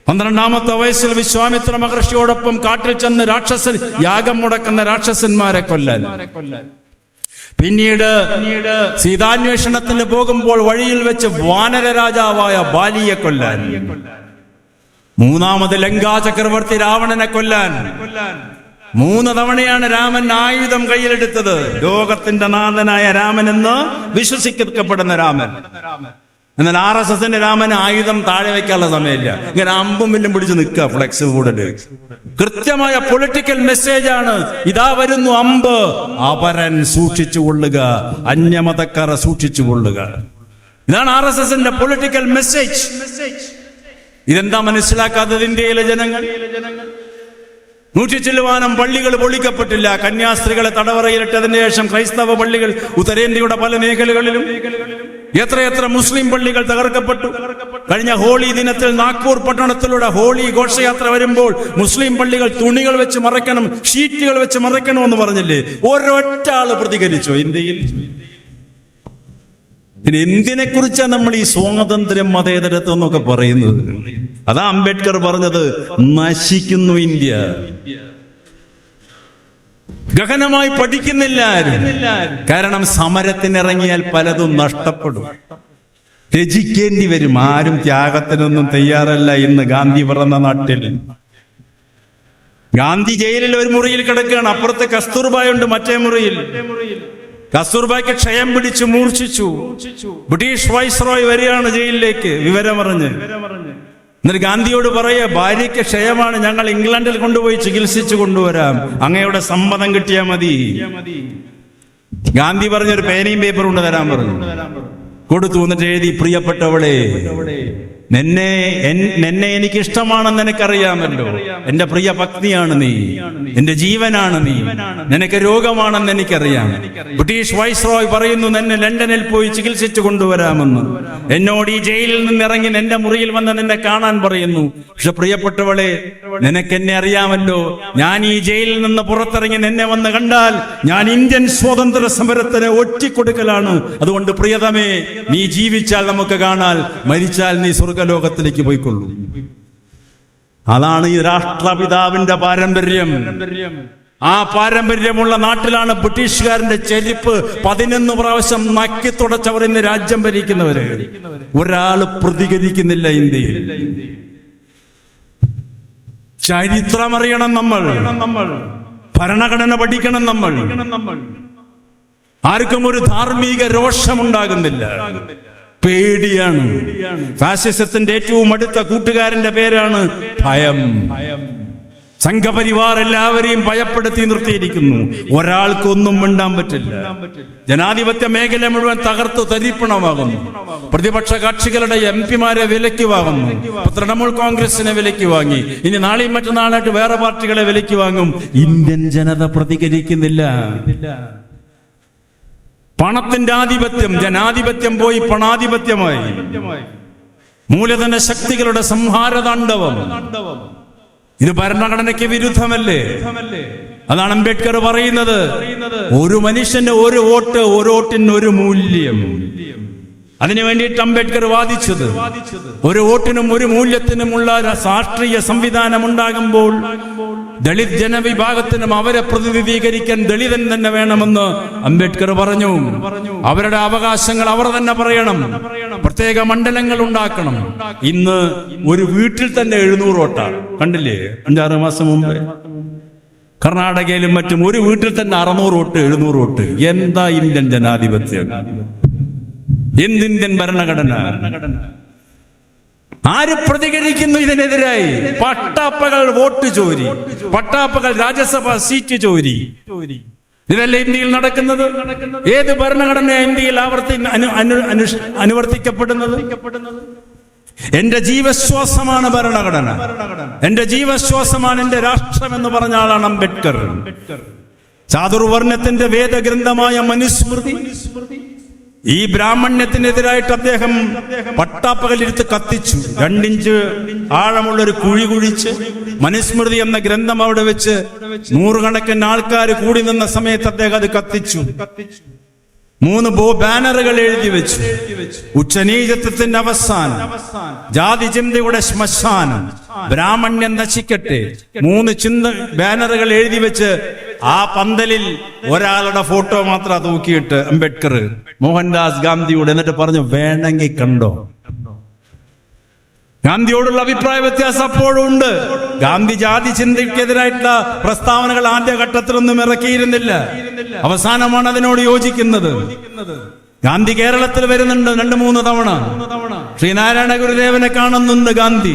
12ാമത്തെ വയസ്സിൽ വിശ്വാമിത്ര മഹർഷിയോടൊപ്പം കാട്ടിൽ ചെന്ന് രാക്ഷസൻ യാഗം മുടക്കുന്ന രാക്ഷസന്മാരെ കൊല്ലാൻ. പിന്നീട് സീതാന്വേഷണത്തിന് പോകുമ്പോൾ വഴിയിൽ വെച്ച് വാനര രാജാവായ ബാലിയെ കൊല്ലാൻ. 3ാമത് ലങ്കാ ചക്രവർത്തി രാവണനെ കൊല്ലാൻ. 3 തവണയാണ് രാമൻ ആയുധം കയ്യിലെടുത്തത്. ലോകത്തിന്റെ നാഥനായ രാമൻ എന്ന് വിശ്വസിക്കപ്പെടുന്ന രാമൻ. എന്നാൽ RSSന്റെ രാമന് ആയുധം താഴെ വെക്കാനുള്ള സമയമില്ല. ഇങ്ങനെ അമ്പും വില്ലും പിടിച്ച് നിൽക്കുക ഫ്ലെക്സ് ബോർഡില്. കൃത്യമായ പൊളിറ്റിക്കൽ മെസ്സേജ് ആണ്. ഇതാ വരുന്നു അമ്പ്, അപരൻ സൂക്ഷിച്ചു കൊള്ളുക, അന്യമതക്കാരെ സൂക്ഷിച്ചു കൊള്ളുക. ഇതാണ് RSSന്റെ പൊളിറ്റിക്കൽ മെസ്സേജ്. ഇതെന്താ മനസ്സിലാക്കാത്തത് ഇന്ത്യയിലെ ജനങ്ങൾ? 100 ചില്ലുവാനം പള്ളികൾ പൊളിക്കപ്പെട്ടില്ല. കന്യാസ്ത്രീകളെ തടവറയിലിട്ടതിന് ശേഷം ക്രൈസ്തവ പള്ളികൾ ഉത്തരേന്ത്യയുടെ പല മേഖലകളിലും, എത്രയെത്ര മുസ്ലിം പള്ളികൾ തകർക്കപ്പെട്ടു. കഴിഞ്ഞ ഹോളി ദിനത്തിൽ നാഗ്പൂർ പട്ടണത്തിലൂടെ ഹോളി ഘോഷയാത്ര വരുമ്പോൾ മുസ്ലിം പള്ളികൾ തുണികൾ വെച്ച് മറയ്ക്കണം, ഷീറ്റുകൾ വെച്ച് മറയ്ക്കണമെന്ന് പറഞ്ഞില്ലേ? ഒരൊറ്റ ആള് പ്രതികരിച്ചോ ഇന്ത്യയിൽ? പിന്നെ എന്തിനെ കുറിച്ചാണ് നമ്മൾ ഈ സ്വാതന്ത്ര്യം, മതേതരത്വം എന്നൊക്കെ പറയുന്നത്? അതാ അംബേദ്കർ പറഞ്ഞത്, നശിക്കുന്നു ഇന്ത്യ. ഗഹനമായി പഠിക്കുന്നില്ല ആരും. കാരണം സമരത്തിനിറങ്ങിയാൽ പലതും നഷ്ടപ്പെടും, ത്യജിക്കേണ്ടി വരും. ആരും ത്യാഗത്തിനൊന്നും തയ്യാറല്ല ഇന്ന് ഗാന്ധി പറഞ്ഞ നാട്ടിൽ. ഗാന്ധി ജയിലിൽ ഒരു മുറിയിൽ കിടക്കുകയാണ്. അപ്പുറത്ത് കസ്തൂർബായുണ്ട് മറ്റേ മുറിയിൽ. കസ്തൂർബായ്ക്ക് ക്ഷയം പിടിച്ചു മൂർച്ഛിച്ചു. ബ്രിട്ടീഷ് വൈസ്രോയ് വരികയാണ് ജയിലിലേക്ക് വിവരമറിഞ്ഞ്. എന്നിട്ട് ഗാന്ധിയോട് പറയുക, ഭാര്യയ്ക്ക് ക്ഷയമാണ്, ഞങ്ങൾ ഇംഗ്ലണ്ടിൽ കൊണ്ടുപോയി ചികിത്സിച്ചു കൊണ്ടുവരാം, അങ്ങയുടെ സമ്മതം കിട്ടിയാൽ മതി. ഗാന്ധി പറഞ്ഞൊരു പേനയും പേപ്പറും കൊണ്ട് തരാൻ പറഞ്ഞു. കൊടുത്തു. എന്നിട്ട് എഴുതി, പ്രിയപ്പെട്ടവളെ, നിന്നെ എനിക്ക് ഇഷ്ടമാണെന്ന് എനിക്കറിയാമല്ലോ. എന്റെ പ്രിയ പത്നിയാണ് നീ, എന്റെ ജീവനാണ് നീ. നിനക്ക് രോഗമാണെന്ന് എനിക്കറിയാം. ബ്രിട്ടീഷ് വൈസ്രോയ് പറയുന്നു നിന്നെ ലണ്ടനിൽ പോയി ചികിത്സിച്ചു കൊണ്ടുവരാമെന്ന്. എന്നോട് ഈ ജയിലിൽ നിന്ന് ഇറങ്ങി എന്റെ മുറിയിൽ വന്ന് നിന്നെ കാണാൻ പറയുന്നു. പക്ഷെ പ്രിയപ്പെട്ടവളെ, നിനക്കെന്നെ അറിയാമല്ലോ. ഞാൻ ഈ ജയിലിൽ നിന്ന് പുറത്തിറങ്ങി നിന്നെ വന്ന് കണ്ടാൽ ഞാൻ ഇന്ത്യൻ സ്വാതന്ത്ര്യ സമരത്തിന് ഒറ്റിക്കൊടുക്കലാണ്. അതുകൊണ്ട് പ്രിയതമേ, നീ ജീവിച്ചാൽ നമുക്ക് കാണാൽ, മരിച്ചാൽ നീ സ്വർഗലോകത്തിലേക്ക് പോയിക്കൊള്ളൂ. അതാണ് ഈ രാഷ്ട്രപിതാവിന്റെ പാരമ്പര്യം. ആ പാരമ്പര്യമുള്ള നാട്ടിലാണ് ബ്രിട്ടീഷുകാരന്റെ ചെരുപ്പ് 11 പ്രാവശ്യം നക്കി തുടച്ചവർ ഇന്ന് രാജ്യം ഭരിക്കുന്നവര്. ഒരാള് പ്രതികരിക്കുന്നില്ല ഇന്ത്യയിൽ. ചരിത്രമറിയണം നമ്മൾ, ഭരണഘടന പഠിക്കണം നമ്മൾ. ആർക്കും ഒരു ധാർമ്മിക രോഷമുണ്ടാകുന്നില്ല, പേടിയാണ്. ഫാസിസത്തിന്റെ ഏറ്റവും അടുത്ത കൂട്ടുകാരന്റെ പേരാണ് ഭയം. സംഘപരിവാർ എല്ലാവരെയും ഭയപ്പെടുത്തി നിർത്തിയിരിക്കുന്നു. ഒരാൾക്കൊന്നും മിണ്ടാൻ പറ്റില്ല. ജനാധിപത്യ മേഖല മുഴുവൻ തകർത്തു തരിപ്പണമാകുന്നു. പ്രതിപക്ഷ കക്ഷികളുടെ MP-മാരെ വിലയ്ക്ക് വാങ്ങുന്നു. തൃണമൂൽ കോൺഗ്രസിനെ വിലയ്ക്ക് വാങ്ങി. ഇനി നാളെയും മറ്റന്നാളായിട്ട് വേറെ പാർട്ടികളെ വിലയ്ക്ക് വാങ്ങും. ഇന്ത്യൻ ജനത പ്രതികരിക്കുന്നില്ല. പണത്തിന്റെ ആധിപത്യം, ജനാധിപത്യം പോയി പണാധിപത്യമായി. മൂലധന ശക്തികളുടെ സംഹാരതാണ്ഡവം. ഇത് ഭരണഘടനയ്ക്ക് വിരുദ്ധമല്ലേ? അതാണ് അംബേദ്കർ പറയുന്നത്, ഒരു മനുഷ്യന് ഒരു വോട്ട്, ഒരു വോട്ടിന് ഒരു മൂല്യം. അതിനു വേണ്ടിയിട്ട് അംബേദ്കർ വാദിച്ചത് ഒരു വോട്ടിനും ഒരു മൂല്യത്തിനുമുള്ള രാഷ്ട്രീയ സംവിധാനം ഉണ്ടാകുമ്പോൾ ദളിത് ജനവിഭാഗത്തിനും അവരെ പ്രതിനിധീകരിക്കാൻ ദളിതൻ തന്നെ വേണമെന്ന് അംബേദ്കർ പറഞ്ഞു. അവരുടെ അവകാശങ്ങൾ അവർ തന്നെ പറയണം. പ്രത്യേക മണ്ഡലങ്ങൾ ഉണ്ടാക്കണം. ഇന്ന് ഒരു വീട്ടിൽ തന്നെ 700 വോട്ടാണ്. കണ്ടില്ലേ? 5-6 മാസം മുമ്പ് കർണാടകയിലും മറ്റും ഒരു വീട്ടിൽ തന്നെ 600 വോട്ട്, 700 വോട്ട്. എന്താ ഇന്ത്യൻ ജനാധിപത്യം? എന്തിന്ത്യൻ ഭരണഘടന? ആര് പ്രതികരിക്കുന്നു ഇതിനെതിരായി? പട്ടാപ്പകൾ വോട്ട് ചോരി, പട്ടാപ്പകൾ രാജ്യസഭാ സീറ്റ് ചോരി. ഇതല്ലേ ഇന്ത്യയിൽ നടക്കുന്നത്? ഏത് ഭരണഘടന ഇന്ത്യയിൽ അനുവർത്തിക്കപ്പെടുന്നത്? എന്റെ ജീവശ്വാസമാണ് ഭരണഘടന, എന്റെ ജീവശ്വാസമാണ് എന്റെ രാഷ്ട്രം എന്ന് പറഞ്ഞ ആളാണ് അംബേദ്കർ. ചാതുർവർണ്ണത്തിന്റെ വേദഗ്രന്ഥമായ മനുസ്മൃതി ഈ ബ്രാഹ്മണ്യത്തിനെതിരായിട്ട് അദ്ദേഹം പട്ടാപ്പകലിരുത്ത് കത്തിച്ചു. 2 ഇഞ്ച് ആഴമുള്ളൊരു കുഴി കുഴിച്ച് മനുസ്മൃതി എന്ന ഗ്രന്ഥം അവിടെ വെച്ച് 100 കണക്കിന് ആൾക്കാർ കൂടി നിന്ന സമയത്ത് അദ്ദേഹം അത് കത്തിച്ചു. 3 ബാനറുകൾ എഴുതി വെച്ചു. ഉച്ചനീചത്വത്തിന്റെ അവസാനം, ജാതി ചിന്തയുടെ ശ്മശാനം, ബ്രാഹ്മണ്യം നശിക്കട്ടെ. 3 ബാനറുകൾ എഴുതി വെച്ച് ആ പന്തലിൽ ഒരാളുടെ ഫോട്ടോ മാത്രം തൂക്കിയിട്ട് അംബേദ്കർ മോഹൻദാസ് ഗാന്ധിയോട് എന്നിട്ട് പറഞ്ഞു, വേണമെങ്കിൽ കണ്ടോ. ഗാന്ധിയോടുള്ള അഭിപ്രായ വ്യത്യാസം അപ്പോഴും ഉണ്ട്. ഗാന്ധി ജാതി ചിന്തയ്ക്കെതിരായിട്ടുള്ള പ്രസ്താവനകൾ ആദ്യഘട്ടത്തിലൊന്നും ഇറക്കിയിരുന്നില്ല. അവസാനമാണ് അതിനോട് യോജിക്കുന്നത്. ഗാന്ധി കേരളത്തിൽ വരുന്നുണ്ട് 2-3 തവണ. ശ്രീനാരായണ ഗുരുദേവനെ കാണുന്നുണ്ട് ഗാന്ധി.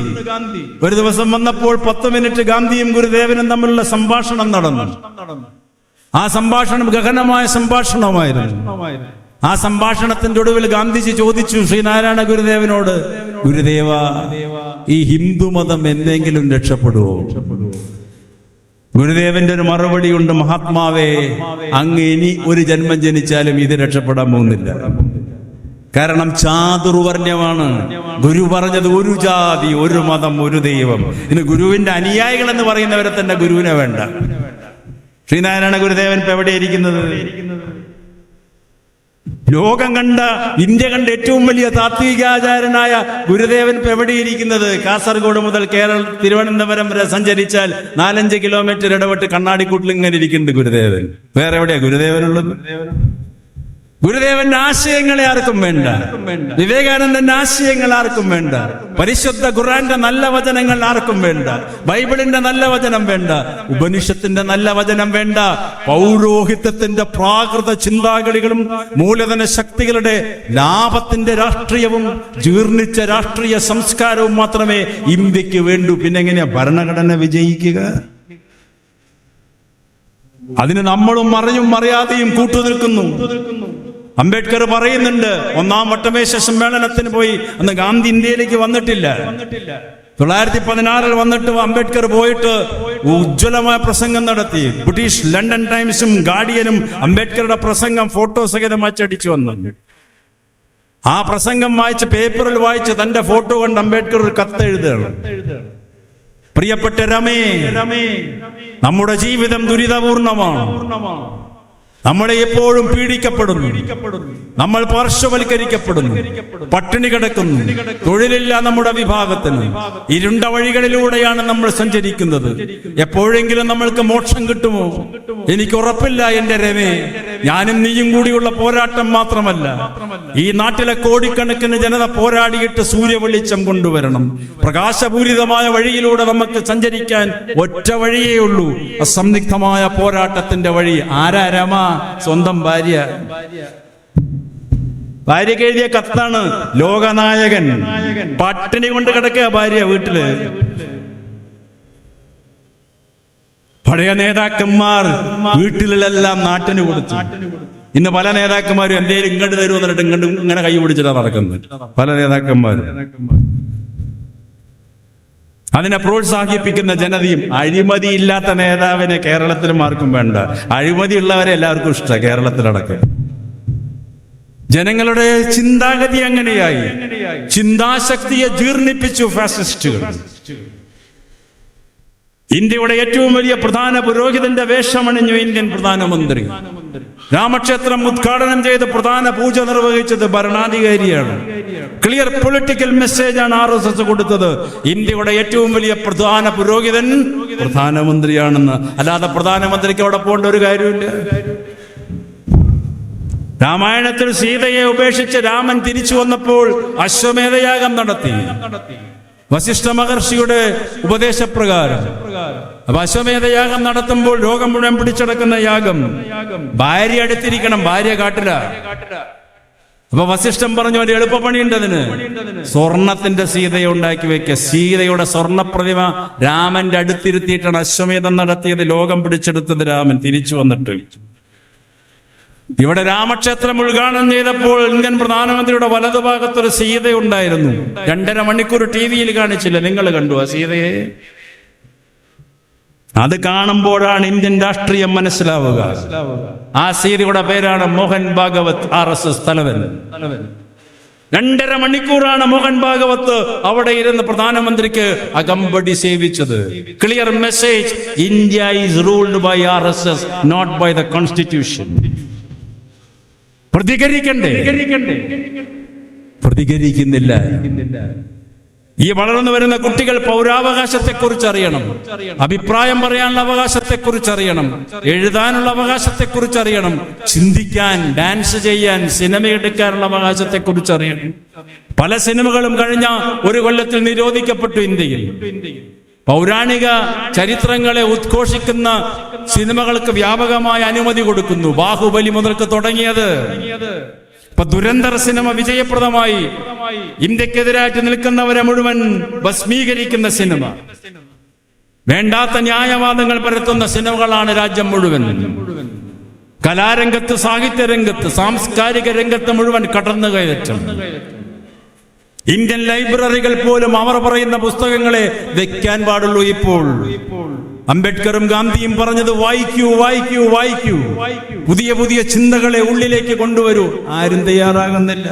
ഒരു ദിവസം വന്നപ്പോൾ 10 മിനിറ്റ് ഗാന്ധിയും ഗുരുദേവനും തമ്മിലുള്ള സംഭാഷണം നടന്നു. ആ സംഭാഷണം ഗഹനമായ സംഭാഷണമായിരുന്നു. ആ സംഭാഷണത്തിന്റെ ഒടുവിൽ ഗാന്ധിജി ചോദിച്ചു ശ്രീനാരായണ ഗുരുദേവനോട്, ഗുരുദേവ, ഈ ഹിന്ദുമതം എന്തെങ്കിലും രക്ഷപ്പെടുവോ? ഗുരുദേവന്റെ ഒരു മറുപടി ഉണ്ട്, മഹാത്മാവേ, അങ്ങ് ഇനി ഒരു ജന്മം ജനിച്ചാലും ഇത് രക്ഷപ്പെടാൻ പോകുന്നില്ല. കാരണം ചാതുർവർണ്യമാണ്. ഗുരു പറഞ്ഞത് ഒരു ജാതി, ഒരു മതം, ഒരു ദൈവം. ഇന്ന് ഗുരുവിന്റെ അനുയായികൾ എന്ന് പറയുന്നവരെ തന്നെ ഗുരുവിനെ വേണ്ട. ശ്രീനാരായണ ഗുരുദേവൻ ഇപ്പൊ എവിടെയിരിക്കുന്നത്? ലോകം കണ്ട, ഇന്ത്യ കണ്ട ഏറ്റവും വലിയ താത്വികാചാരനായ ഗുരുദേവൻ ഇപ്പൊ എവിടെയിരിക്കുന്നത്? കാസർഗോഡ് മുതൽ തിരുവനന്തപുരം വരെ സഞ്ചരിച്ചാൽ 4-5 കിലോമീറ്റർ ഇടപെട്ട് കണ്ണാടിക്കൂട്ടിൽ ഇങ്ങനെ ഇരിക്കുന്നുണ്ട് ഗുരുദേവൻ. വേറെ എവിടെയാ ഗുരുദേവനുള്ളത്? ഗുരുദേവന്റെ ആശയങ്ങളെ ആർക്കും വേണ്ട. വിവേകാനന്ദന്റെ ആശയങ്ങൾ ആർക്കും വേണ്ട. പരിശുദ്ധ ഖുർആന്റെ നല്ല വചനങ്ങൾ ആർക്കും വേണ്ട. ബൈബിളിന്റെ നല്ല വചനം വേണ്ട. ഉപനിഷത്തിന്റെ നല്ല വചനം വേണ്ട. പൗരോഹിത്യത്തിന്റെ പ്രാകൃത ചിന്താഗതികളും മൂലധന ശക്തികളുടെ ലാഭത്തിന്റെ രാഷ്ട്രീയവും ജീർണിച്ച രാഷ്ട്രീയ സംസ്കാരവും മാത്രമേ ഇന്ത്യക്ക് വേണ്ടൂ. പിന്നെ എങ്ങനെയാ ഭരണഘടന വിജയിക്കുക? അതിന് നമ്മളും മറിയാതെയും കൂട്ടുനിൽക്കുന്നു. അംബേദ്കർ പറയുന്നുണ്ട്, 1-ാം വട്ടമേശ സമ്മേളനത്തിന് പോയി. അന്ന് ഗാന്ധി ഇന്ത്യയിലേക്ക് വന്നിട്ടില്ല. 1916 വന്നിട്ട് അംബേദ്കർ പോയിട്ട് ഉജ്ജ്വലമായ പ്രസംഗം നടത്തി. ബ്രിട്ടീഷ് ലണ്ടൻ ടൈംസും ഗാർഡിയനും അംബേദ്കറുടെ പ്രസംഗം ഫോട്ടോ സഹിതം അച്ചടിച്ചു വന്നു. ആ പ്രസംഗം വായിച്ച്, പേപ്പറിൽ വായിച്ച് തന്റെ ഫോട്ടോ കൊണ്ട് അംബേദ്കർ ഒരു കത്ത് എഴുതുകയാണ്. പ്രിയപ്പെട്ട രമേ, നമ്മുടെ ജീവിതം ദുരിതപൂർണമാണ്. നമ്മളെ എപ്പോഴും പീഡിക്കപ്പെടുന്നു. നമ്മൾ പാർശ്വവൽക്കരിക്കപ്പെടുന്നു, പട്ടിണി കിടക്കുന്നു, തൊഴിലില്ല നമ്മുടെ വിഭാഗത്തിന്. ഇരുണ്ട വഴികളിലൂടെയാണ് നമ്മൾ സഞ്ചരിക്കുന്നത്. എപ്പോഴെങ്കിലും നമ്മൾക്ക് മോക്ഷം കിട്ടുമോ? എനിക്ക് ഉറപ്പില്ല എന്റെ രമേ. ഞാനും നീയും കൂടിയുള്ള പോരാട്ടം മാത്രമല്ല, ഈ നാട്ടിലെ കോടിക്കണക്കിന് ജനത പോരാടിയിട്ട് സൂര്യവെളിച്ചം കൊണ്ടുവരണം. പ്രകാശപൂരിതമായ വഴിയിലൂടെ നമുക്ക് സഞ്ചരിക്കാൻ ഒറ്റ വഴിയേ ഉള്ളൂ, അസംദിഗ്ധമായ പോരാട്ടത്തിന്റെ വഴി. ആരാ രമ? സ്വന്തം ഭാര്യക്ക് എഴുതിയ കത്താണ്. ലോകനായകൻ പട്ടിണി കൊണ്ട് കിടക്കുക ഭാര്യ വീട്ടില്. പഴയ നേതാക്കന്മാർ വീട്ടിലെല്ലാം നാട്ടിന് കൊടുത്തു. ഇന്ന് പല നേതാക്കന്മാരും എന്തേലും ഇങ്ങോട്ട് തരുമെന്ന് പറഞ്ഞിട്ട് ഇങ്ങോട്ട് ഇങ്ങനെ കൈ പിടിച്ചിട്ടാണ് നടക്കുന്നത് പല നേതാക്കന്മാരും. അതിനെ പ്രോത്സാഹിപ്പിക്കുന്ന ജനതയും. അഴിമതിയില്ലാത്ത നേതാവിനെ കേരളത്തിലും ആർക്കും വേണ്ട. അഴിമതി ഉള്ളവരെ എല്ലാവർക്കും ഇഷ്ടം കേരളത്തിലടക്കം. ജനങ്ങളുടെ ചിന്താഗതി അങ്ങനെയായി. ചിന്താശക്തിയെ ജീർണിപ്പിച്ചു ഫാസിസ്റ്റുകൾ. ഇന്ത്യയുടെ ഏറ്റവും വലിയ പ്രധാന പുരോഹിതന്റെ വേഷമണിഞ്ഞു ഇന്ത്യൻ പ്രധാനമന്ത്രി. രാമക്ഷേത്രം ഉദ്ഘാടനം ചെയ്ത് പ്രധാന പൂജ നിർവഹിച്ചത് ഭരണാധികാരിയാണ്. ക്ലിയർ പൊളിറ്റിക്കൽ മെസ്സേജാണ് RSS കൊടുത്തത്. ഇന്ത്യയുടെ ഏറ്റവും വലിയ പ്രധാന പുരോഹിതൻ പ്രധാനമന്ത്രിയാണെന്ന്. അല്ലാതെ പ്രധാനമന്ത്രിക്ക് അവിടെ പോകേണ്ട ഒരു കാര്യമില്ല. രാമായണത്തിൽ സീതയെ ഉപേക്ഷിച്ച് രാമൻ തിരിച്ചു വന്നപ്പോൾ അശ്വമേധയാഗം നടത്തി വസിഷ്ഠ മഹർഷിയുടെ ഉപദേശപ്രകാരം. അപ്പൊ അശ്വമേധയാഗം നടത്തുമ്പോൾ ലോകം മുഴുവൻ പിടിച്ചടക്കുന്ന യാഗം. ഭാര്യ അടുത്തിരിക്കണം, ഭാര്യ കാട്ടില. അപ്പൊ വസിഷ്ഠൻ പറഞ്ഞു, ഒരു എളുപ്പപ്പണിയുണ്ട് അതിന്. സ്വർണത്തിന്റെ സീതയെ ഉണ്ടാക്കി വെക്കുക. സീതയുടെ സ്വർണ്ണ പ്രതിമ രാമന്റെ അടുത്തിരുത്തിയിട്ടാണ് അശ്വമേധം നടത്തിയത്. ലോകം പിടിച്ചെടുത്തത് രാമൻ തിരിച്ചു വന്നിട്ട്. ഇവിടെ രാമക്ഷേത്രം ഉദ്ഘാടനം ചെയ്തപ്പോൾ ഇന്ത്യൻ പ്രധാനമന്ത്രിയുടെ വലതുഭാഗത്തൊരു സീത ഉണ്ടായിരുന്നു. 2.5 മണിക്കൂർ ടിവിയിൽ കാണിച്ചില്ല. നിങ്ങൾ കണ്ടു ആ സീതയെ? അത് കാണുമ്പോഴാണ് ഇന്ത്യൻ രാഷ്ട്രീയം മനസ്സിലാവുക. ആ സീതയുടെ പേരാണ് മോഹൻ ഭാഗവത്, RSS തലവൻ. 2.5 മണിക്കൂറാണ് മോഹൻ ഭാഗവത് അവിടെ ഇരുന്ന് പ്രധാനമന്ത്രിക്ക് അകമ്പടി സേവിച്ചത്. Clear message: India is ruled by RSS, not by the constitution. പ്രതികരിക്കുന്നില്ല. ഈ വളർന്നു വരുന്ന കുട്ടികൾ പൗരാവകാശത്തെക്കുറിച്ച് അറിയണം, അഭിപ്രായം പറയാനുള്ള അവകാശത്തെക്കുറിച്ച് അറിയണം, എഴുതാനുള്ള അവകാശത്തെക്കുറിച്ച് അറിയണം, ചിന്തിക്കാൻ, ഡാൻസ് ചെയ്യാൻ, സിനിമ എടുക്കാനുള്ള അവകാശത്തെക്കുറിച്ച് അറിയണം. പല സിനിമകളും കഴിഞ്ഞ 1 കൊല്ലത്തിൽ നിരോധിക്കപ്പെട്ടു ഇന്ത്യയിൽ. പൗരാണിക ചരിത്രങ്ങളെ ഉദ്ഘോഷിക്കുന്ന സിനിമകൾക്ക് വ്യാപകമായ അനുമതി കൊടുക്കുന്നു. ബാഹുബലി മുതൽക്ക് തുടങ്ങിയത്. ഇപ്പൊ ദുരന്തർ സിനിമ വിജയപ്രദമായി. ഇന്ത്യക്കെതിരായിട്ട് നിൽക്കുന്നവരെ മുഴുവൻ ഭസ്മീകരിക്കുന്ന സിനിമ. വേണ്ടാത്ത ന്യായവാദങ്ങൾ പരത്തുന്ന സിനിമകളാണ് രാജ്യം മുഴുവൻ. കലാരംഗത്ത്, സാഹിത്യരംഗത്ത്, സാംസ്കാരിക രംഗത്ത് മുഴുവൻ കടന്നുകയറ്റം. ഇന്ത്യൻ ലൈബ്രറികൾ പോലും അവർ പറയുന്ന പുസ്തകങ്ങളെ വെക്കാൻ പാടുള്ളൂ. ഇപ്പോൾ അംബേദ്കറും ഗാന്ധിയും പറഞ്ഞത് വായിക്കൂ, വായിക്കൂ, വായിക്കൂ. പുതിയ പുതിയ ചിന്തകളെ ഉള്ളിലേക്ക് കൊണ്ടുവരൂ. ആരും തയ്യാറാകുന്നില്ല.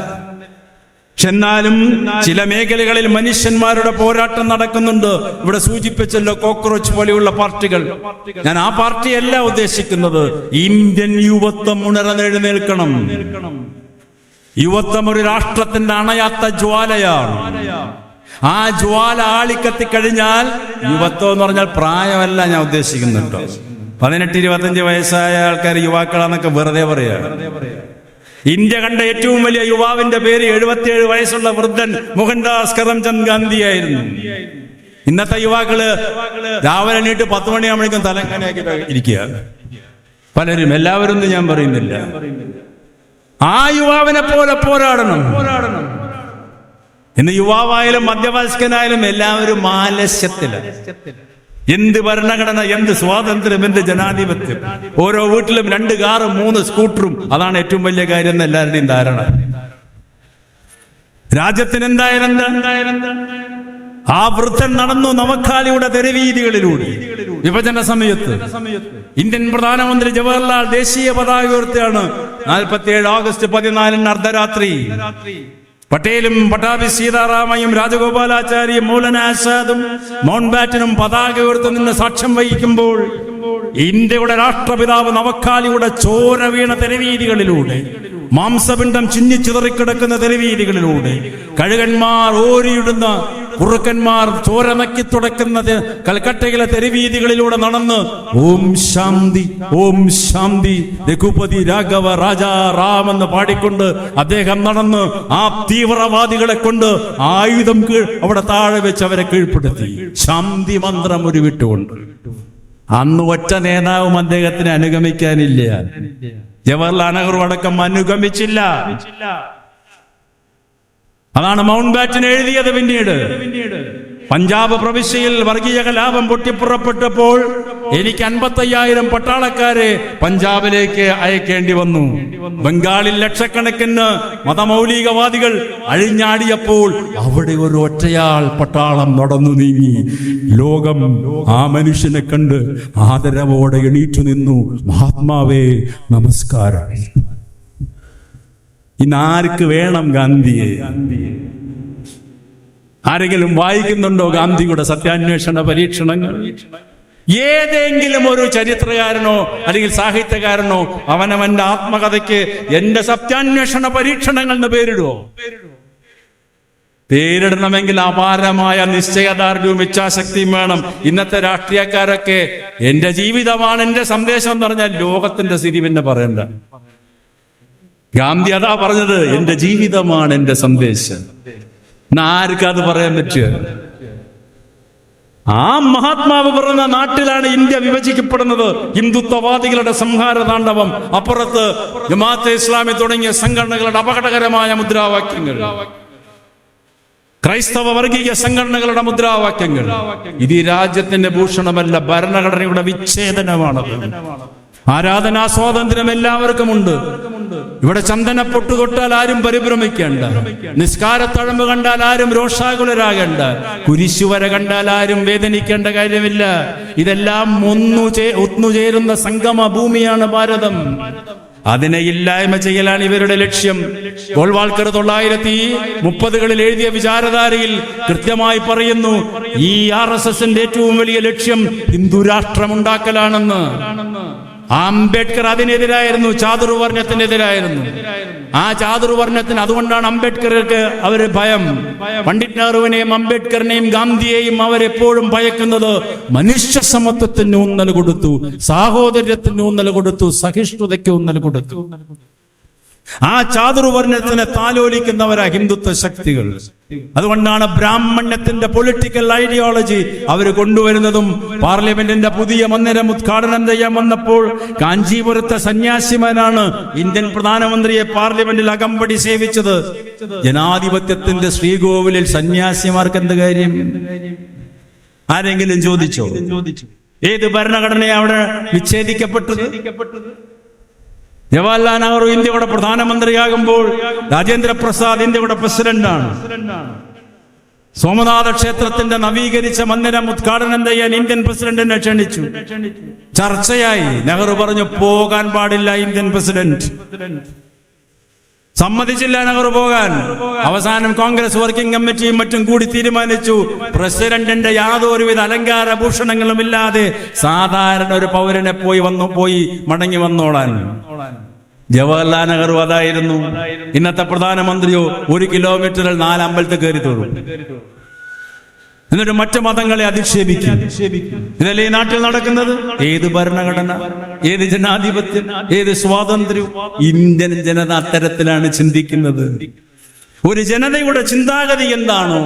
എന്നാലും ചില മേഖലകളിൽ മനുഷ്യന്മാരുടെ പോരാട്ടം നടക്കുന്നുണ്ട്. ഇവിടെ സൂചിപ്പിച്ചല്ലോ കോക്രോച്ച് പോലെയുള്ള പാർട്ടികൾ. ഞാൻ ആ പാർട്ടിയല്ല ഉദ്ദേശിക്കുന്നത്. ഇന്ത്യൻ യുവത്വം ഉണർന്നെഴുന്നേൽക്കണം. യുവത്വം ഒരു രാഷ്ട്രത്തിന്റെ അണയാത്ത ജ്വാലയാണ്. ആ ജ്വാല ആളിക്കത്തിക്കഴിഞ്ഞാൽ, യുവത്വം എന്ന് പറഞ്ഞാൽ പ്രായമല്ല ഞാൻ ഉദ്ദേശിക്കുന്നുണ്ടോ. 18-25 വയസ്സായ ആൾക്കാർ യുവാക്കളാന്നൊക്കെ വെറുതെ പറയാ. ഇന്ത്യ കണ്ട ഏറ്റവും വലിയ യുവാവിന്റെ പേര് 77 വയസ്സുള്ള വൃദ്ധൻ മോഹൻദാസ് കരംചന്ദ് ഗാന്ധിയായിരുന്നു. ഇന്നത്തെ യുവാക്കള് രാവിലെ എണീറ്റ് 10 മണിയാകുമ്പോഴേക്കും തലങ്ങനെയാക്കി ഇരിക്കുക. പലരും, എല്ലാവരും ഒന്നും ഞാൻ പറയുന്നില്ല. ആ യുവാവിനെ പോലെ പോരാടണം. ഇന്ന് യുവാവായാലും മധ്യവയസ്കനായാലും എല്ലാവരും ആലസ്യത്തിലാണ്. എന്ത് ഭരണഘടന, എന്ത് സ്വാതന്ത്ര്യം, എന്ത് ജനാധിപത്യം. ഓരോ വീട്ടിലും 2 കാറും 3 സ്കൂട്ടറും. അതാണ് ഏറ്റവും വലിയ കാര്യം എന്ന് എല്ലാവരുടെയും ധാരണ. രാജ്യത്തിന് എന്തായാലും ആ വൃദ്ധൻ നടന്നു നവഖാലിയുടെ തെരുവീതികളിലൂടെ. വിഭജന സമയത്ത് ഇന്ത്യൻ പ്രധാനമന്ത്രി ജവഹർലാൽ ദേശീയ പതാക ഉയർത്തിയാണ്. 47 ഓഗസ്റ്റ് 14 അർദ്ധരാത്രി പട്ടേലും പട്ടാഭി സീതാറാമയും രാജഗോപാലാചാരിയും മൗലാന ആസാദും മൗണ്ട് ബാറ്റനും പതാക ഉയർത്തി നിന്ന് സാക്ഷ്യം വഹിക്കുമ്പോൾ ഇന്ത്യയുടെ രാഷ്ട്രപിതാവ് നവഖാലിയുടെ ചോര വീണ തെരുവീതികളിലൂടെ, മാംസപിണ്ഡം ചിന്നിച്ചിതറിക്കിടക്കുന്ന തെരുവീതികളിലൂടെ, കഴുകന്മാർ ഓരിയിടുന്ന, കുറുക്കന്മാർ ചോര നക്കി തുടക്കുന്ന കൽക്കട്ടയിലെ തെരുവീതികളിലൂടെ നടന്ന് ഓം ശാന്തി, ഓം ശാന്തി, രഘുപതി രാഘവ രാജാ റാം എന്ന് പാടിക്കൊണ്ട് അദ്ദേഹം നടന്ന് ആ തീവ്രവാദികളെ കൊണ്ട് ആയുധം അവിടെ താഴെ വെച്ച് അവരെ കീഴ്പ്പെടുത്തി. ശാന്തി മന്ത്രം ഉരുവിട്ടുകൊണ്ട്. അന്ന് ഒറ്റ നേതാവും അദ്ദേഹത്തിന് അനുഗമിക്കാനില്ല. ജവഹർലാൽ നെഹ്റു അടക്കം അനുഗമിച്ചില്ല. അതാണ് മൗണ്ട് ബാറ്റൻ എഴുതിയത്. പിന്നീട് പഞ്ചാബ് പ്രവിശ്യയിൽ വർഗീയ കലാപം പൊട്ടിപ്പുറപ്പെട്ടപ്പോൾ എനിക്ക് 55,000 പട്ടാളക്കാരെ പഞ്ചാബിലേക്ക് അയക്കേണ്ടി വന്നു. ബംഗാളിൽ ലക്ഷക്കണക്കിന് മതമൗലികവാദികൾ അഴിഞ്ഞാടിയപ്പോൾ അവിടെ ഒരു ഒറ്റയാൾ പട്ടാളം നടന്നു നീങ്ങി. ലോകം ആ മനുഷ്യനെ കണ്ട് ആദരവോടെ എണീറ്റു നിന്നു. മഹാത്മാവേ നമസ്കാരം. ഇന്നാർക്ക് വേണം ഗാന്ധിയെ? ആരെങ്കിലും വായിക്കുന്നുണ്ടോ ഗാന്ധിയുടെ സത്യാന്വേഷണ പരീക്ഷണങ്ങൾ? ഏതെങ്കിലും ഒരു ചരിത്രകാരനോ അല്ലെങ്കിൽ സാഹിത്യകാരനോ അവനവന്റെ ആത്മകഥയ്ക്ക് എന്റെ സത്യാന്വേഷണ പരീക്ഷണങ്ങൾ എന്ന് പേരിടുവോ? പേരിടണമെങ്കിൽ അപാരമായ നിശ്ചയദാർഢ്യവും ഇച്ഛാശക്തിയും വേണം. ഇന്നത്തെ രാഷ്ട്രീയക്കാരൊക്കെ എന്റെ ജീവിതമാണ് എന്റെ സന്ദേശം എന്ന് പറഞ്ഞാൽ ലോകത്തിന്റെ സ്ഥിതി പിന്നെ പറയണ്ട. ഗാന്ധി അതാ പറഞ്ഞത്, എന്റെ ജീവിതമാണ് എന്റെ സന്ദേശം. ആർക്കും അത് പറയാൻ പറ്റുക? ആ മഹാത്മാവ് പറഞ്ഞ നാട്ടിലാണ് ഇന്ത്യ വിഭജിക്കപ്പെടുന്നത്. ഹിന്ദുത്വവാദികളുടെ സംഹാര താണ്ഡവം, അപ്പുറത്ത് ജമാഅത്തെ ഇസ്ലാമി തുടങ്ങിയ സംഘടനകളുടെ അപകടകരമായ മുദ്രാവാക്യങ്ങൾ, ക്രൈസ്തവ വർഗീയ സംഘടനകളുടെ മുദ്രാവാക്യങ്ങൾ. ഇത് ഈ രാജ്യത്തിന്റെ ഭൂഷണമല്ല, ഭരണഘടനയുടെ വിച്ഛേദനമാണത്. ആരാധനാ സ്വാതന്ത്ര്യം എല്ലാവർക്കും ഉണ്ട്. ഇവിടെ ചന്ദനപ്പൊട്ട് തൊട്ടാൽ ആരും പരിഭ്രമിക്കേണ്ട, നിസ്കാരത്തഴമ്പ് കണ്ടാൽ ആരും രോഷാകുലരാകേണ്ട, കുരിശുവര കണ്ടാൽ ആരും വേദനിക്കേണ്ട കാര്യമില്ല. ഇതെല്ലാം ഒന്നുചേരുന്ന സംഗമ ഭൂമിയാണ് ഭാരതം. അതിനെ ഇല്ലായ്മ ചെയ്യലാണ് ഇവരുടെ ലക്ഷ്യം. ഗോൾവാൾക്കർ 1930കളിൽ എഴുതിയ വിചാരധാരയിൽ കൃത്യമായി പറയുന്നു, ഈ RSSന്റെ ഏറ്റവും വലിയ ലക്ഷ്യം ഹിന്ദു രാഷ്ട്രമുണ്ടാക്കലാണെന്ന്. അംബേദ്കർ അതിനെതിരായിരുന്നു, ചാതുർവർണ്ണത്തിനെതിരായിരുന്നു. ആ ചാതുർവർണ്ണത്തിന് അതുകൊണ്ടാണ് അംബേദ്കർക്ക് അവര് ഭയം. പണ്ഡിറ്റ് നെഹ്റുവിനെയും അംബേദ്കറിനെയും ഗാന്ധിയെയും അവരെപ്പോഴും ഭയക്കുന്നത് മനുഷ്യ സമത്വത്തിന് ഊന്നൽ കൊടുത്തു, സാഹോദര്യത്തിന് ഊന്നൽ കൊടുത്തു, സഹിഷ്ണുതയ്ക്ക് ഊന്നൽ കൊടുത്തു. ആ ചാതുർവർണ്ണത്തിനെ താലോലിക്കുന്നവരാ ഹിന്ദുത്വ ശക്തികൾ. അതുകൊണ്ടാണ് ബ്രാഹ്മണ്യത്തിന്റെ പൊളിറ്റിക്കൽ ഐഡിയോളജി അവർ കൊണ്ടുവരുന്നതും. പാർലമെന്റിന്റെ പുതിയ മന്ദിരം ഉദ്ഘാടനം ചെയ്യാൻ വന്നപ്പോൾ കാഞ്ചീപുരത്തെ സന്യാസിമാരാണ് ഇന്ത്യൻ പ്രധാനമന്ത്രിയെ പാർലമെന്റിൽ അകമ്പടി സേവിച്ചത്. ജനാധിപത്യത്തിന്റെ ശ്രീകോവിലിൽ സന്യാസിമാർക്ക് എന്ത് കാര്യം? ആരെങ്കിലും ചോദിച്ചോ? ഏത് ഭരണഘടനയാണ് അവിടെ വിച്ഛേദിക്കപ്പെട്ടത്? ജവഹർലാൽ നെഹ്റു ഇന്ത്യയുടെ പ്രധാനമന്ത്രിയാകുമ്പോൾ രാജേന്ദ്ര പ്രസാദ് ഇന്ത്യയുടെ പ്രസിഡന്റാണ്. സോമനാഥ ക്ഷേത്രത്തിന്റെ നവീകരിച്ച മന്ദിരം ഉദ്ഘാടനം ചെയ്യാൻ ഇന്ത്യൻ പ്രസിഡന്റിനെ ക്ഷണിച്ചു. ചർച്ചയായി. നെഹ്റു പറഞ്ഞു പോകാൻ പാടില്ല. ഇന്ത്യൻ പ്രസിഡന്റ് സമ്മതിച്ചില്ല നെഹ്റു പോകാൻ. അവസാനം കോൺഗ്രസ് വർക്കിംഗ് കമ്മിറ്റിയും മറ്റും കൂടി തീരുമാനിച്ചു, പ്രസിഡന്റിന്റെ യാതൊരുവിധ അലങ്കാര ഭൂഷണങ്ങളും ഇല്ലാതെ സാധാരണ ഒരു പൗരനെ പോയി മടങ്ങി വന്നോളാൻ. ജവഹർലാൽ നെഹ്റു അതായിരുന്നു. ഇന്നത്തെ പ്രധാനമന്ത്രിയോ 1 കിലോമീറ്ററിൽ 4 അമ്പലത്തിൽ കയറി തൊഴും, എന്നിട്ട് മറ്റു മതങ്ങളെ അധിക്ഷേപിക്കും. ഇതല്ലേ ഈ നാട്ടിൽ നടക്കുന്നത്? ഏത് ഭരണഘടന, ഏത് ജനാധിപത്യം, ഏത് സ്വാതന്ത്ര്യം? ഇന്ത്യൻ ജനത അത്തരത്തിലാണ് ചിന്തിക്കുന്നത്. ഒരു ജനതയുടെ ചിന്താഗതി എന്താണോ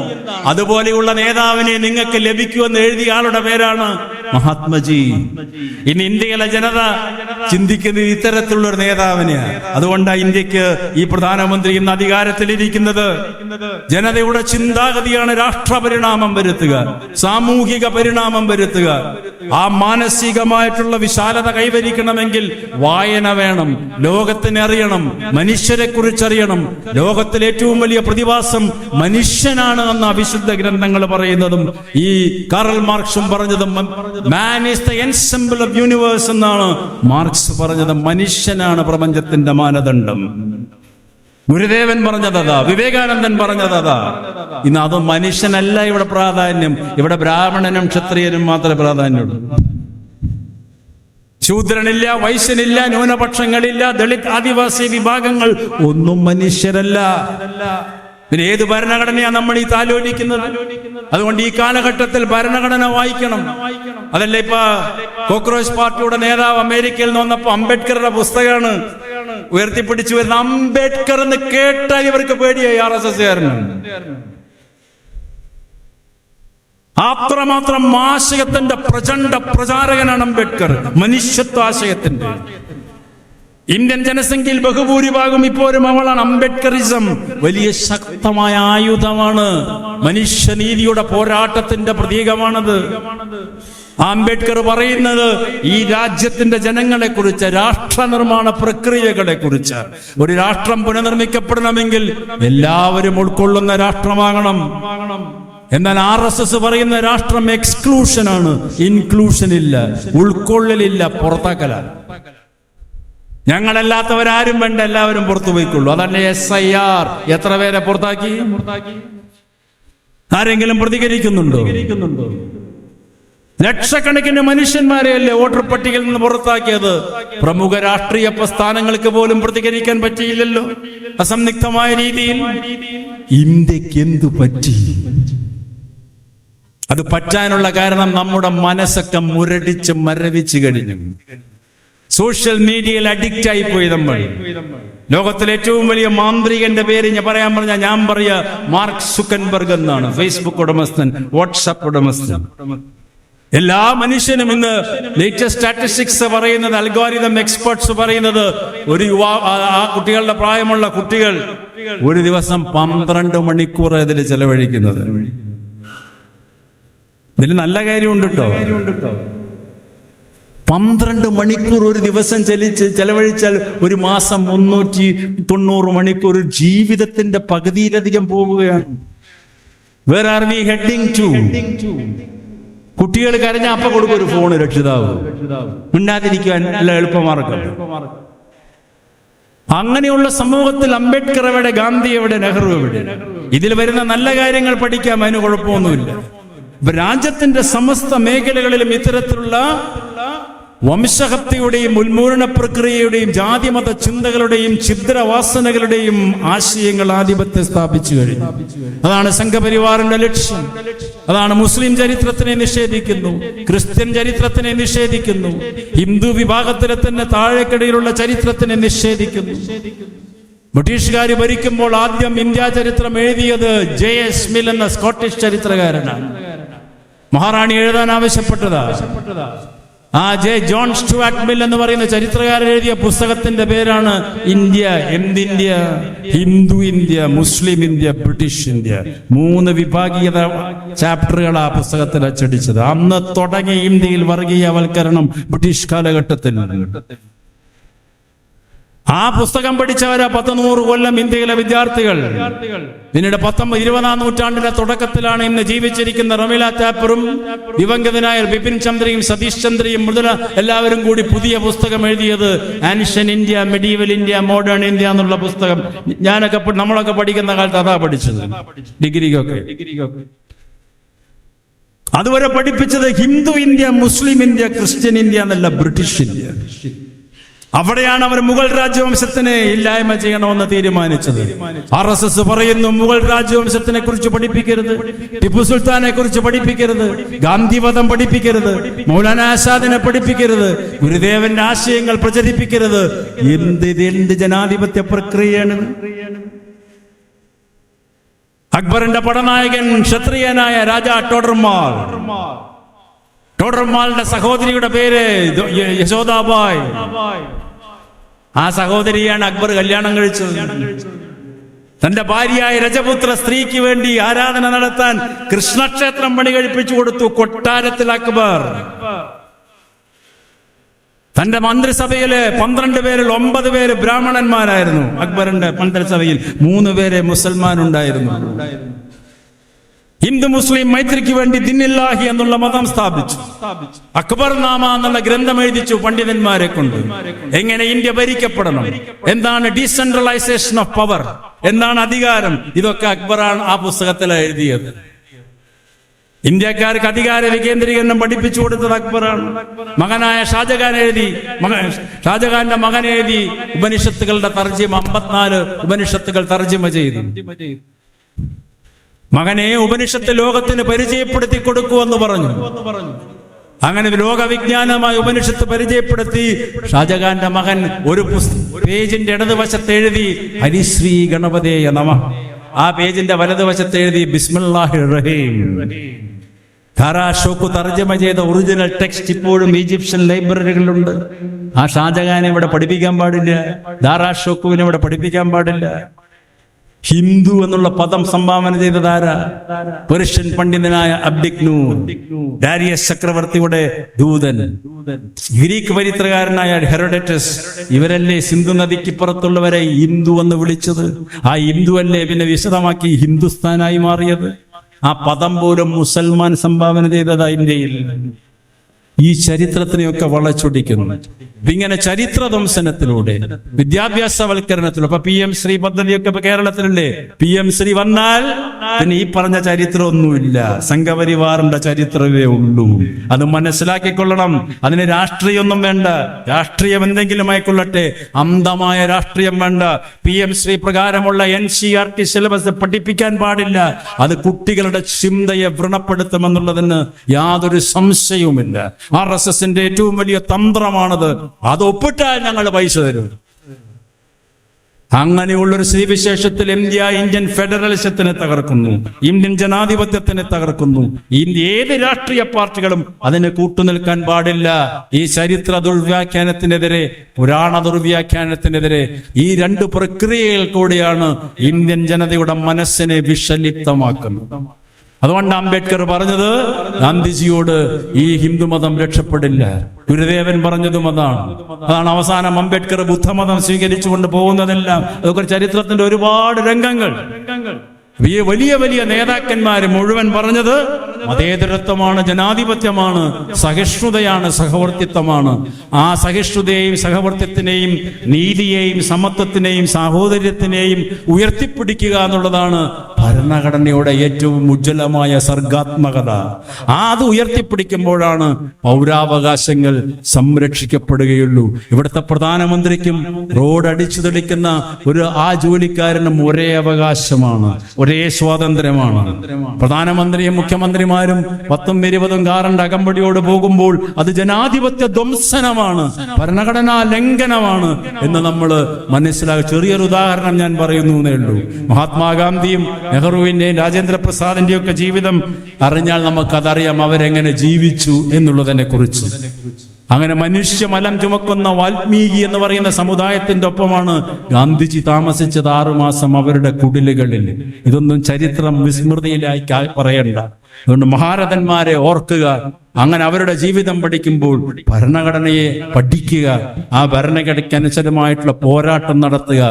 അതുപോലെയുള്ള നേതാവിനെ നിങ്ങൾക്ക് ലഭിക്കുമെന്ന് എഴുതിയ ആളുടെ പേരാണ് മഹാത്മജി. ഇന്ന് ഇന്ത്യയിലെ ജനത ചിന്തിക്കുന്നത് ഇത്തരത്തിലുള്ള ഒരു നേതാവിനെയാണ്. അതുകൊണ്ടാണ് ഇന്ത്യക്ക് ഈ പ്രധാനമന്ത്രി ഇന്ന് അധികാരത്തിലിരിക്കുന്നത്. ജനതയുടെ ചിന്താഗതിയാണ് രാഷ്ട്രപരിണാമം വരുത്തുക, സാമൂഹിക പരിണാമം വരുത്തുക. ആ മാനസികമായിട്ടുള്ള വിശാലത കൈവരിക്കണമെങ്കിൽ വായന വേണം, ലോകത്തിനെ അറിയണം, മനുഷ്യരെ കുറിച്ചറിയണം. ലോകത്തിലെ ഏറ്റവും വലിയ പ്രതിഭാസം മനുഷ്യനാണ് എന്ന വിശുദ്ധ ഗ്രന്ഥങ്ങൾ പറയുന്നതും ഈ കാറൽ മാർക്സും പറഞ്ഞതും man is the ensemble of universe എന്നാണ് മാർക്സ് പറഞ്ഞത്. മനുഷ്യനാണ് പ്രപഞ്ചത്തിന്റെ മാനദണ്ഡം. ഗുരുദേവൻ പറഞ്ഞതാ, വിവേകാനന്ദൻ പറഞ്ഞതാ. ഇന്ന് അത് മനുഷ്യനല്ല ഇവിടെ പ്രാധാന്യം. ഇവിടെ ബ്രാഹ്മണനും ക്ഷത്രിയനും മാത്രമേ പ്രാധാന്യമുള്ളൂ. ശൂദ്രനില്ല, വൈശ്യനില്ല, ന്യൂനപക്ഷങ്ങളില്ല, ദളിത് ആദിവാസി വിഭാഗങ്ങൾ ഒന്നും മനുഷ്യരല്ല. പിന്നെ ഏത് ഭരണഘടനയാണ് നമ്മൾ ഈ താലോലിക്കുന്നത്? അതുകൊണ്ട് ഈ കാലഘട്ടത്തിൽ ഭരണഘടന വായിക്കണം. അതല്ല ഇപ്പൊ കോക്രോച്ച് പാർട്ടിയുടെ നേതാവ് അമേരിക്കയിൽ നിന്ന് വന്നപ്പോ അംബേദ്കറുടെ പുസ്തകമാണ് ഉയർത്തിപ്പിടിച്ചു വരുന്ന. അംബേദ്കർ എന്ന് കേട്ടാൽ ഇവർക്ക് പേടിയായി RSSകാരന്. അത്രമാത്രം ആശയത്തിന്റെ പ്രചണ്ഡ പ്രചാരകനാണ് അംബേദ്കർ, മനുഷ്യത്വ ആശയത്തിന്റെ. ഇന്ത്യൻ ജനസംഖ്യയിൽ ബഹുഭൂരിഭാഗം ഇപ്പോഴും അവളാണ്. അംബേദ്കറിസം വലിയ ശക്തമായ ആയുധമാണ്. മനുഷ്യനീതിയുടെ പോരാട്ടത്തിന്റെ പ്രതീകമാണത്. അംബേദ്കർ പറയുന്നത് ഈ രാജ്യത്തിന്റെ ജനങ്ങളെ കുറിച്ച്, രാഷ്ട്ര നിർമ്മാണ പ്രക്രിയകളെ കുറിച്ച്. ഒരു രാഷ്ട്രം പുനർനിർമ്മിക്കപ്പെടണമെങ്കിൽ എല്ലാവരും ഉൾക്കൊള്ളുന്ന രാഷ്ട്രമാകണം. എന്നാൽ RSS പറയുന്ന രാഷ്ട്രം എക്സ്ക്ലൂഷൻ ആണ്, ഇൻക്ലൂഷൻ ഇല്ല, ഉൾക്കൊള്ളലില്ല, പുറത്താക്കലാണ്. ഞങ്ങളല്ലാത്തവരാരും വേണ്ട, എല്ലാവരും പുറത്തു പോയിക്കൊള്ളൂ. അതല്ല SIR. എത്ര പേരെ പുറത്താക്കി? ആരെങ്കിലും പ്രതികരിക്കുന്നുണ്ടോ? ലക്ഷക്കണക്കിന് മനുഷ്യന്മാരെയല്ലേ വോട്ടർ പട്ടികയിൽ നിന്ന് പുറത്താക്കിയത്. പ്രമുഖ രാഷ്ട്രീയ പ്രസ്ഥാനങ്ങൾക്ക് പോലും പ്രതികരിക്കാൻ പറ്റിയില്ലല്ലോ അസംദിഗ്ധമായ രീതിയിൽ. ഇന്ത്യക്ക് എന്തു പറ്റി? അത് പറ്റാനുള്ള കാരണം നമ്മുടെ മനസ്സൊക്കെ മുരടിച്ച് മരവിച്ച് കഴിഞ്ഞു. സോഷ്യൽ മീഡിയയിൽ അഡിക്റ്റ് ആയി പോയി നമ്മൾ. ലോകത്തിലെ ഏറ്റവും വലിയ മാന്ത്രികന്റെ പേര് ഞാൻ പറയാ മാർക്ക് സുക്കൻബർഗ് എന്നാണ്. ഫേസ്ബുക്ക് ഉടമസ്ഥൻ, വാട്സാപ്പ് ഉടമസ്ഥൻ. എല്ലാ മനുഷ്യനും ഇന്ന് ലേറ്റസ്റ്റ് സ്റ്റാറ്റിസ്റ്റിക്സ് പറയുന്നത്, അൽഗോരിതം എക്സ്പെർട്സ് പറയുന്നത്, ഒരു ആ കുട്ടികളുടെ പ്രായമുള്ള കുട്ടികൾ ഒരു ദിവസം 12 മണിക്കൂർ ഇതിൽ ചെലവഴിക്കുന്നത്. ഇതിൽ നല്ല കാര്യമുണ്ട് കേട്ടോ. 12 മണിക്കൂർ ഒരു ദിവസം ചെലവഴിച്ചാൽ ഒരു മാസം 390 മണിക്കൂർ ജീവിതത്തിന്റെ പകുതിയിലധികം പോവുകയാണ്. Where are we heading to? കുട്ടികൾ കരഞ്ഞ അപ്പ കൊടുക്കും ഒരു ഫോണ് രക്ഷിതാവ്. മിണ്ടാതിരിക്കാൻ നല്ല എളുപ്പമാർഗം. അങ്ങനെയുള്ള സമൂഹത്തിൽ അംബേദ്കർ എവിടെ, ഗാന്ധി എവിടെ, നെഹ്റു എവിടെ? ഇതിൽ വരുന്ന നല്ല കാര്യങ്ങൾ പഠിക്കാം, അതിന് കുഴപ്പമൊന്നുമില്ല. രാജ്യത്തിന്റെ സമസ്ത മേഖലകളിലും ഇത്തരത്തിലുള്ള വംശഹത്യയുടെയും ഉന്മൂലന പ്രക്രിയയുടെയും ജാതിമത ചിന്തകളുടെയും ഛിദ്രവാസനകളുടെയും ആശയങ്ങൾ ആധിപത്യം സ്ഥാപിച്ചു കഴിഞ്ഞു. അതാണ് സംഘപരിവാറിന്റെ ലക്ഷ്യം. അതാണ് മുസ്ലിം ചരിത്രത്തിനെ നിഷേധിക്കുന്നു, ക്രിസ്ത്യൻ ചരിത്രത്തിനെ നിഷേധിക്കുന്നു, ഹിന്ദു വിഭാഗത്തിലെ തന്നെ താഴേക്കിടയിലുള്ള ചരിത്രത്തിനെ നിഷേധിക്കുന്നു. ബ്രിട്ടീഷുകാർ ഭരിക്കുമ്പോൾ ആദ്യം ഇന്ത്യ ചരിത്രം എഴുതിയത് JS മിൽ എന്ന സ്കോട്ടിഷ് ചരിത്രകാരനാണ്. മഹാറാണി എഴുതാൻ ആവശ്യപ്പെട്ടതാ. ജോൺ സ്റ്റുവാർട്ട് മിൽ എന്ന് പറയുന്ന ചരിത്രകാരൻ എഴുതിയ പുസ്തകത്തിന്റെ പേരാണ് ഇന്ത്യ. എന്തിന്ത്യ? ഹിന്ദു ഇന്ത്യ, മുസ്ലിം ഇന്ത്യ, ബ്രിട്ടീഷ് ഇന്ത്യ. 3 വിഭാഗീയത ചാപ്റ്ററുകൾ ആ പുസ്തകത്തിൽ അച്ചടിച്ചത്. അന്ന് തുടങ്ങിയ ഇന്ത്യയിൽ വർഗീയവൽക്കരണം ബ്രിട്ടീഷ് കാലഘട്ടത്തിൽ. ആ പുസ്തകം പഠിച്ചവരാ 100 കൊല്ലം ഇന്ത്യയിലെ വിദ്യാർത്ഥികൾ. പിന്നീട് 20-ാം നൂറ്റാണ്ടിന്റെ തുടക്കത്തിലാണ് ഇന്ന് ജീവിച്ചിരിക്കുന്ന റമീല താപ്പറും ദിവംഗതനായ ബിപിൻ ചന്ദ്രയും സതീഷ് ചന്ദ്രയും മുതല എല്ലാവരും കൂടി പുതിയ പുസ്തകം എഴുതിയത്. Ancient India, medieval India, modern India എന്നുള്ള പുസ്തകം. നമ്മളൊക്കെ പഠിക്കുന്ന കാലത്ത് അതാ പഠിച്ചത്, ഡിഗ്രിക്കൊക്കെ. അതുവരെ പഠിപ്പിച്ചത് ഹിന്ദു ഇന്ത്യ, മുസ്ലിം ഇന്ത്യ, ക്രിസ്ത്യൻ ഇന്ത്യ എന്നല്ല, ബ്രിട്ടീഷ് ഇന്ത്യ. അവിടെയാണ് അവർ മുഗൾ രാജവംശത്തിനെ ഇല്ലായ്മ ചെയ്യണമെന്ന് തീരുമാനിച്ചത്. RSS പറയുന്നു മുഗൾ രാജവംശത്തിനെ കുറിച്ച് പഠിപ്പിക്കരുത്, ടിപ്പു സുൽത്താനെ കുറിച്ച് പഠിപ്പിക്കരുത്, ഗാന്ധിവധം പഠിപ്പിക്കരുത്, മൗലാന ആസാദിനെ പഠിപ്പിക്കരുത്, ഗുരുദേവന്റെ ആശയങ്ങൾ പ്രചരിപ്പിക്കരുത്. എന്ത് ജനാധിപത്യ പ്രക്രിയയാണ്? അക്ബറിന്റെ പടനായകൻ ക്ഷത്രിയനായ രാജ ടോഡർമാലിന്റെ സഹോദരിയുടെ പേര് യശോദാബായ്. ആ സഹോദരിയാണ് അക്ബർ കല്യാണം കഴിച്ചത്. തന്റെ ഭാര്യയായ രജപുത്ര സ്ത്രീക്ക് വേണ്ടി ആരാധന നടത്താൻ കൃഷ്ണക്ഷേത്രം പണി കഴിപ്പിച്ചു കൊടുത്തു കൊട്ടാരത്തിൽ അക്ബർ. തന്റെ മന്ത്രിസഭയില് 12 പേരിൽ 9 പേര് ബ്രാഹ്മണന്മാരായിരുന്നു. അക്ബറിന്റെ മന്ത്രിസഭയിൽ 3 പേരെ മുസൽമാൻ ഉണ്ടായിരുന്നു. ഹിന്ദു മുസ്ലിം മൈത്രിക്ക് വേണ്ടി ദിന്നില്ലാഹി എന്നുള്ള മതം സ്ഥാപിച്ചു. അക്ബർ നാമ എന്നുള്ള ഗ്രന്ഥം എഴുതിച്ചു പണ്ഡിതന്മാരെ കൊണ്ട്. എങ്ങനെ ഇന്ത്യ ഭരിക്കപ്പെടണം, എന്താണ് ഡീസെൻട്രലൈസേഷൻ ഓഫ് പവർ, എന്താണ് അധികാരം, ഇതൊക്കെ അക്ബറാണ് ആ പുസ്തകത്തിൽ എഴുതിയത്. ഇന്ത്യക്കാർക്ക് അധികാര വികേന്ദ്രീകരണം പഠിപ്പിച്ചു കൊടുത്തത് അക്ബറാണ്. മകനായ ഷാജഹാന്റെ മകൻ എഴുതി ഉപനിഷത്തുകളുടെ തർജിമ, 54 ഉപനിഷത്തുകൾ തർജിമ ചെയ്തു. മകനെ ഉപനിഷത്ത് ലോകത്തിന് പരിചയപ്പെടുത്തി കൊടുക്കുമെന്ന് പറഞ്ഞു. അങ്ങനെ ലോകവിജ്ഞാനമായി ഉപനിഷത്ത് പരിചയപ്പെടുത്തി. ഷാജഹാന്റെ മകൻ ഒരു പേജിന്റെ ഇടതുവശത്ത് എഴുതി ഹരിശ്രീ ഗണപതേയ നമഃ. ആ പേജിന്റെ വലതുവശത്ത് എഴുതി ബിസ്മില്ലാഹിർ റഹീം. ധാരാ ഷോക്കു തർജ്ജമ ചെയ്ത ഒറിജിനൽ ടെക്സ്റ്റ് ഇപ്പോഴും ഈജിപ്ഷ്യൻ ലൈബ്രറികളിലുണ്ട്. ആ ഷാജഹാനെ ഇവിടെ പഠിപ്പിക്കാൻ പാടില്ല, ധാരാ ഷോക്കുവിനെ ഇവിടെ പഠിപ്പിക്കാൻ പാടില്ല. ഹിന്ദു എന്നുള്ള പദം സംഭാവന ചെയ്തതാരാ? പേർഷ്യൻ പണ്ഡിതനായ അബ്ഡിക്നൂർ, ഡാരിയസ് ചക്രവർത്തിയുടെ ദൂതൻ. ഗ്രീക്ക് ചരിത്രകാരനായ ഹെറോഡറ്റസ്. ഇവരല്ലേ സിന്ധു നദിക്കിപ്പുറത്തുള്ളവരെ ഹിന്ദു എന്ന് വിളിച്ചത്? ആ ഹിന്ദു അല്ലേ പിന്നെ വിശദമാക്കി ഹിന്ദുസ്ഥാനായി മാറിയത്? ആ പദം പോലും മുസൽമാൻ സംഭാവന ചെയ്തതാ ഇന്ത്യയിൽ. ഈ ചരിത്രത്തിനെയൊക്കെ വളച്ചൊടിക്കുന്നു. ഇങ്ങനെ ചരിത്രധ്വംസനത്തിലൂടെ, വിദ്യാഭ്യാസവൽക്കരണത്തിലൂടെ. അപ്പൊ PM ശ്രീ പദ്ധതിയൊക്കെ ഇപ്പൊ കേരളത്തിലല്ലേ? PM ശ്രീ വന്നാൽ പിന്നെ ഈ പറഞ്ഞ ചരിത്രമൊന്നുമില്ല, സംഘപരിവാറിന്റെ ചരിത്രമേ ഉള്ളൂ. അത് മനസ്സിലാക്കിക്കൊള്ളണം. അതിന് രാഷ്ട്രീയമൊന്നും വേണ്ട. രാഷ്ട്രീയം എന്തെങ്കിലും ആയിക്കൊള്ളട്ടെ, അന്ധമായ രാഷ്ട്രീയം വേണ്ട. PM ശ്രീ പ്രകാരമുള്ള NCERT സിലബസ് പഠിപ്പിക്കാൻ പാടില്ല. അത് കുട്ടികളുടെ ചിന്തയെ വ്രണപ്പെടുത്തുമെന്നുള്ളതിന് യാതൊരു സംശയവുമില്ല. RSSന്റെ ഏറ്റവും വലിയ തന്ത്രമാണത്. അത് ഒപ്പിട്ടാൽ ഞങ്ങൾ പൈസ തരും. അങ്ങനെയുള്ളൊരു സ്ഥിതിവിശേഷത്തിൽ ഇന്ത്യൻ ഫെഡറലിസത്തിനെ തകർക്കുന്നു, ഇന്ത്യൻ ജനാധിപത്യത്തിനെ തകർക്കുന്നു. ഏത് രാഷ്ട്രീയ പാർട്ടികളും അതിന് കൂട്ടുനിൽക്കാൻ പാടില്ല. ഈ ചരിത്ര ദുർവ്യാഖ്യാനത്തിനെതിരെ, പുരാണ ദുർവ്യാഖ്യാനത്തിനെതിരെ, ഈ രണ്ട് പ്രക്രിയകൾ കൂടിയാണ് ഇന്ത്യൻ ജനതയുടെ മനസ്സിനെ വിഷലിപ്തമാക്കുന്നത്. അതുകൊണ്ട് അംബേദ്കർ പറഞ്ഞത് ഗാന്ധിജിയോട് ഈ ഹിന്ദുമതം രക്ഷപ്പെടില്ല. ഗുരുദേവൻ പറഞ്ഞതും അതാണ്. അവസാനം അംബേദ്കർ ബുദ്ധമതം സ്വീകരിച്ചുകൊണ്ട് പോകുന്നതെല്ലാം. അതൊക്കെ ചരിത്രത്തിന്റെ ഒരുപാട് രംഗങ്ങൾ. വലിയ വലിയ നേതാക്കന്മാര് മുഴുവൻ പറഞ്ഞത് മതേതരത്വമാണ്, ജനാധിപത്യമാണ്, സഹിഷ്ണുതയാണ്, സഹവർത്തിത്വമാണ്. ആ സഹിഷ്ണുതയെയും സഹവർത്തിത്വത്തിനെയും നീതിയെയും സമത്വത്തിനെയും സാഹോദര്യത്തിനെയും ഉയർത്തിപ്പിടിക്കുക എന്നുള്ളതാണ് ഭരണഘടനയുടെ ഏറ്റവും ഉജ്ജ്വലമായ സർഗാത്മകത. അത് ഉയർത്തിപ്പിടിക്കുമ്പോഴാണ് പൗരാവകാശങ്ങൾ സംരക്ഷിക്കപ്പെടുകയുള്ളൂ. ഇവിടുത്തെ പ്രധാനമന്ത്രിക്കും റോഡ് അടിച്ചു തെളിക്കുന്ന ആ ജോലിക്കാരനും ഒരേ അവകാശമാണ്, ഒരേ സ്വാതന്ത്ര്യമാണ്. പ്രധാനമന്ത്രിയും മുഖ്യമന്ത്രിമാരും 10-20 കാറിന്റെ അകമ്പടിയോട് പോകുമ്പോൾ അത് ജനാധിപത്യ ധ്വംസനമാണ്, ഭരണഘടനാ ലംഘനമാണ് എന്ന് നമ്മൾ മനസ്സിലാക്കി. ചെറിയൊരു ഉദാഹരണം ഞാൻ പറയുന്നു എന്നേ ഉള്ളൂ. മഹാത്മാഗാന്ധിയും നെഹ്റുവിന്റെയും രാജേന്ദ്ര പ്രസാദിന്റെയും ഒക്കെ ജീവിതം അറിഞ്ഞാൽ നമുക്കതറിയാം അവരെങ്ങനെ ജീവിച്ചു എന്നുള്ളതിനെ കുറിച്ച്. അങ്ങനെ മനുഷ്യമലം ചുമക്കുന്ന വാൽമീകി എന്ന് പറയുന്ന സമുദായത്തിന്റെ ഒപ്പമാണ് ഗാന്ധിജി താമസിച്ചത് 6 മാസം അവരുടെ കുടിലുകളിൽ. ഇതൊന്നും ചരിത്രം വിസ്മൃതിയിലായി പറയണ്ട. അതുകൊണ്ട് മഹാരഥന്മാരെ ഓർക്കുക. അങ്ങനെ അവരുടെ ജീവിതം പഠിക്കുമ്പോൾ ഭരണഘടനയെ പഠിക്കുക, ആ ഭരണഘടനയ്ക്കനുസരമായിട്ടുള്ള പോരാട്ടം നടത്തുക.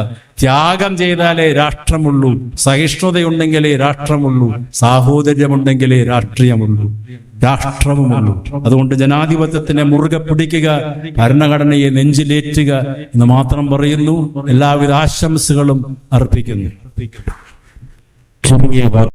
ത്യാഗം ചെയ്താലേ രാഷ്ട്രമുള്ളൂ, സഹിഷ്ണുതയുണ്ടെങ്കിലേ രാഷ്ട്രമുള്ളൂ, സാഹോദര്യമുണ്ടെങ്കിലേ രാഷ്ട്രവുമുള്ളൂ. അതുകൊണ്ട് ജനാധിപത്യത്തിനെ മുറുകെ പിടിക്കുക, ഭരണഘടനയെ നെഞ്ചിലേറ്റുക എന്ന് മാത്രം പറയുന്നു. എല്ലാവിധ ആശംസകളും അർപ്പിക്കുന്നു.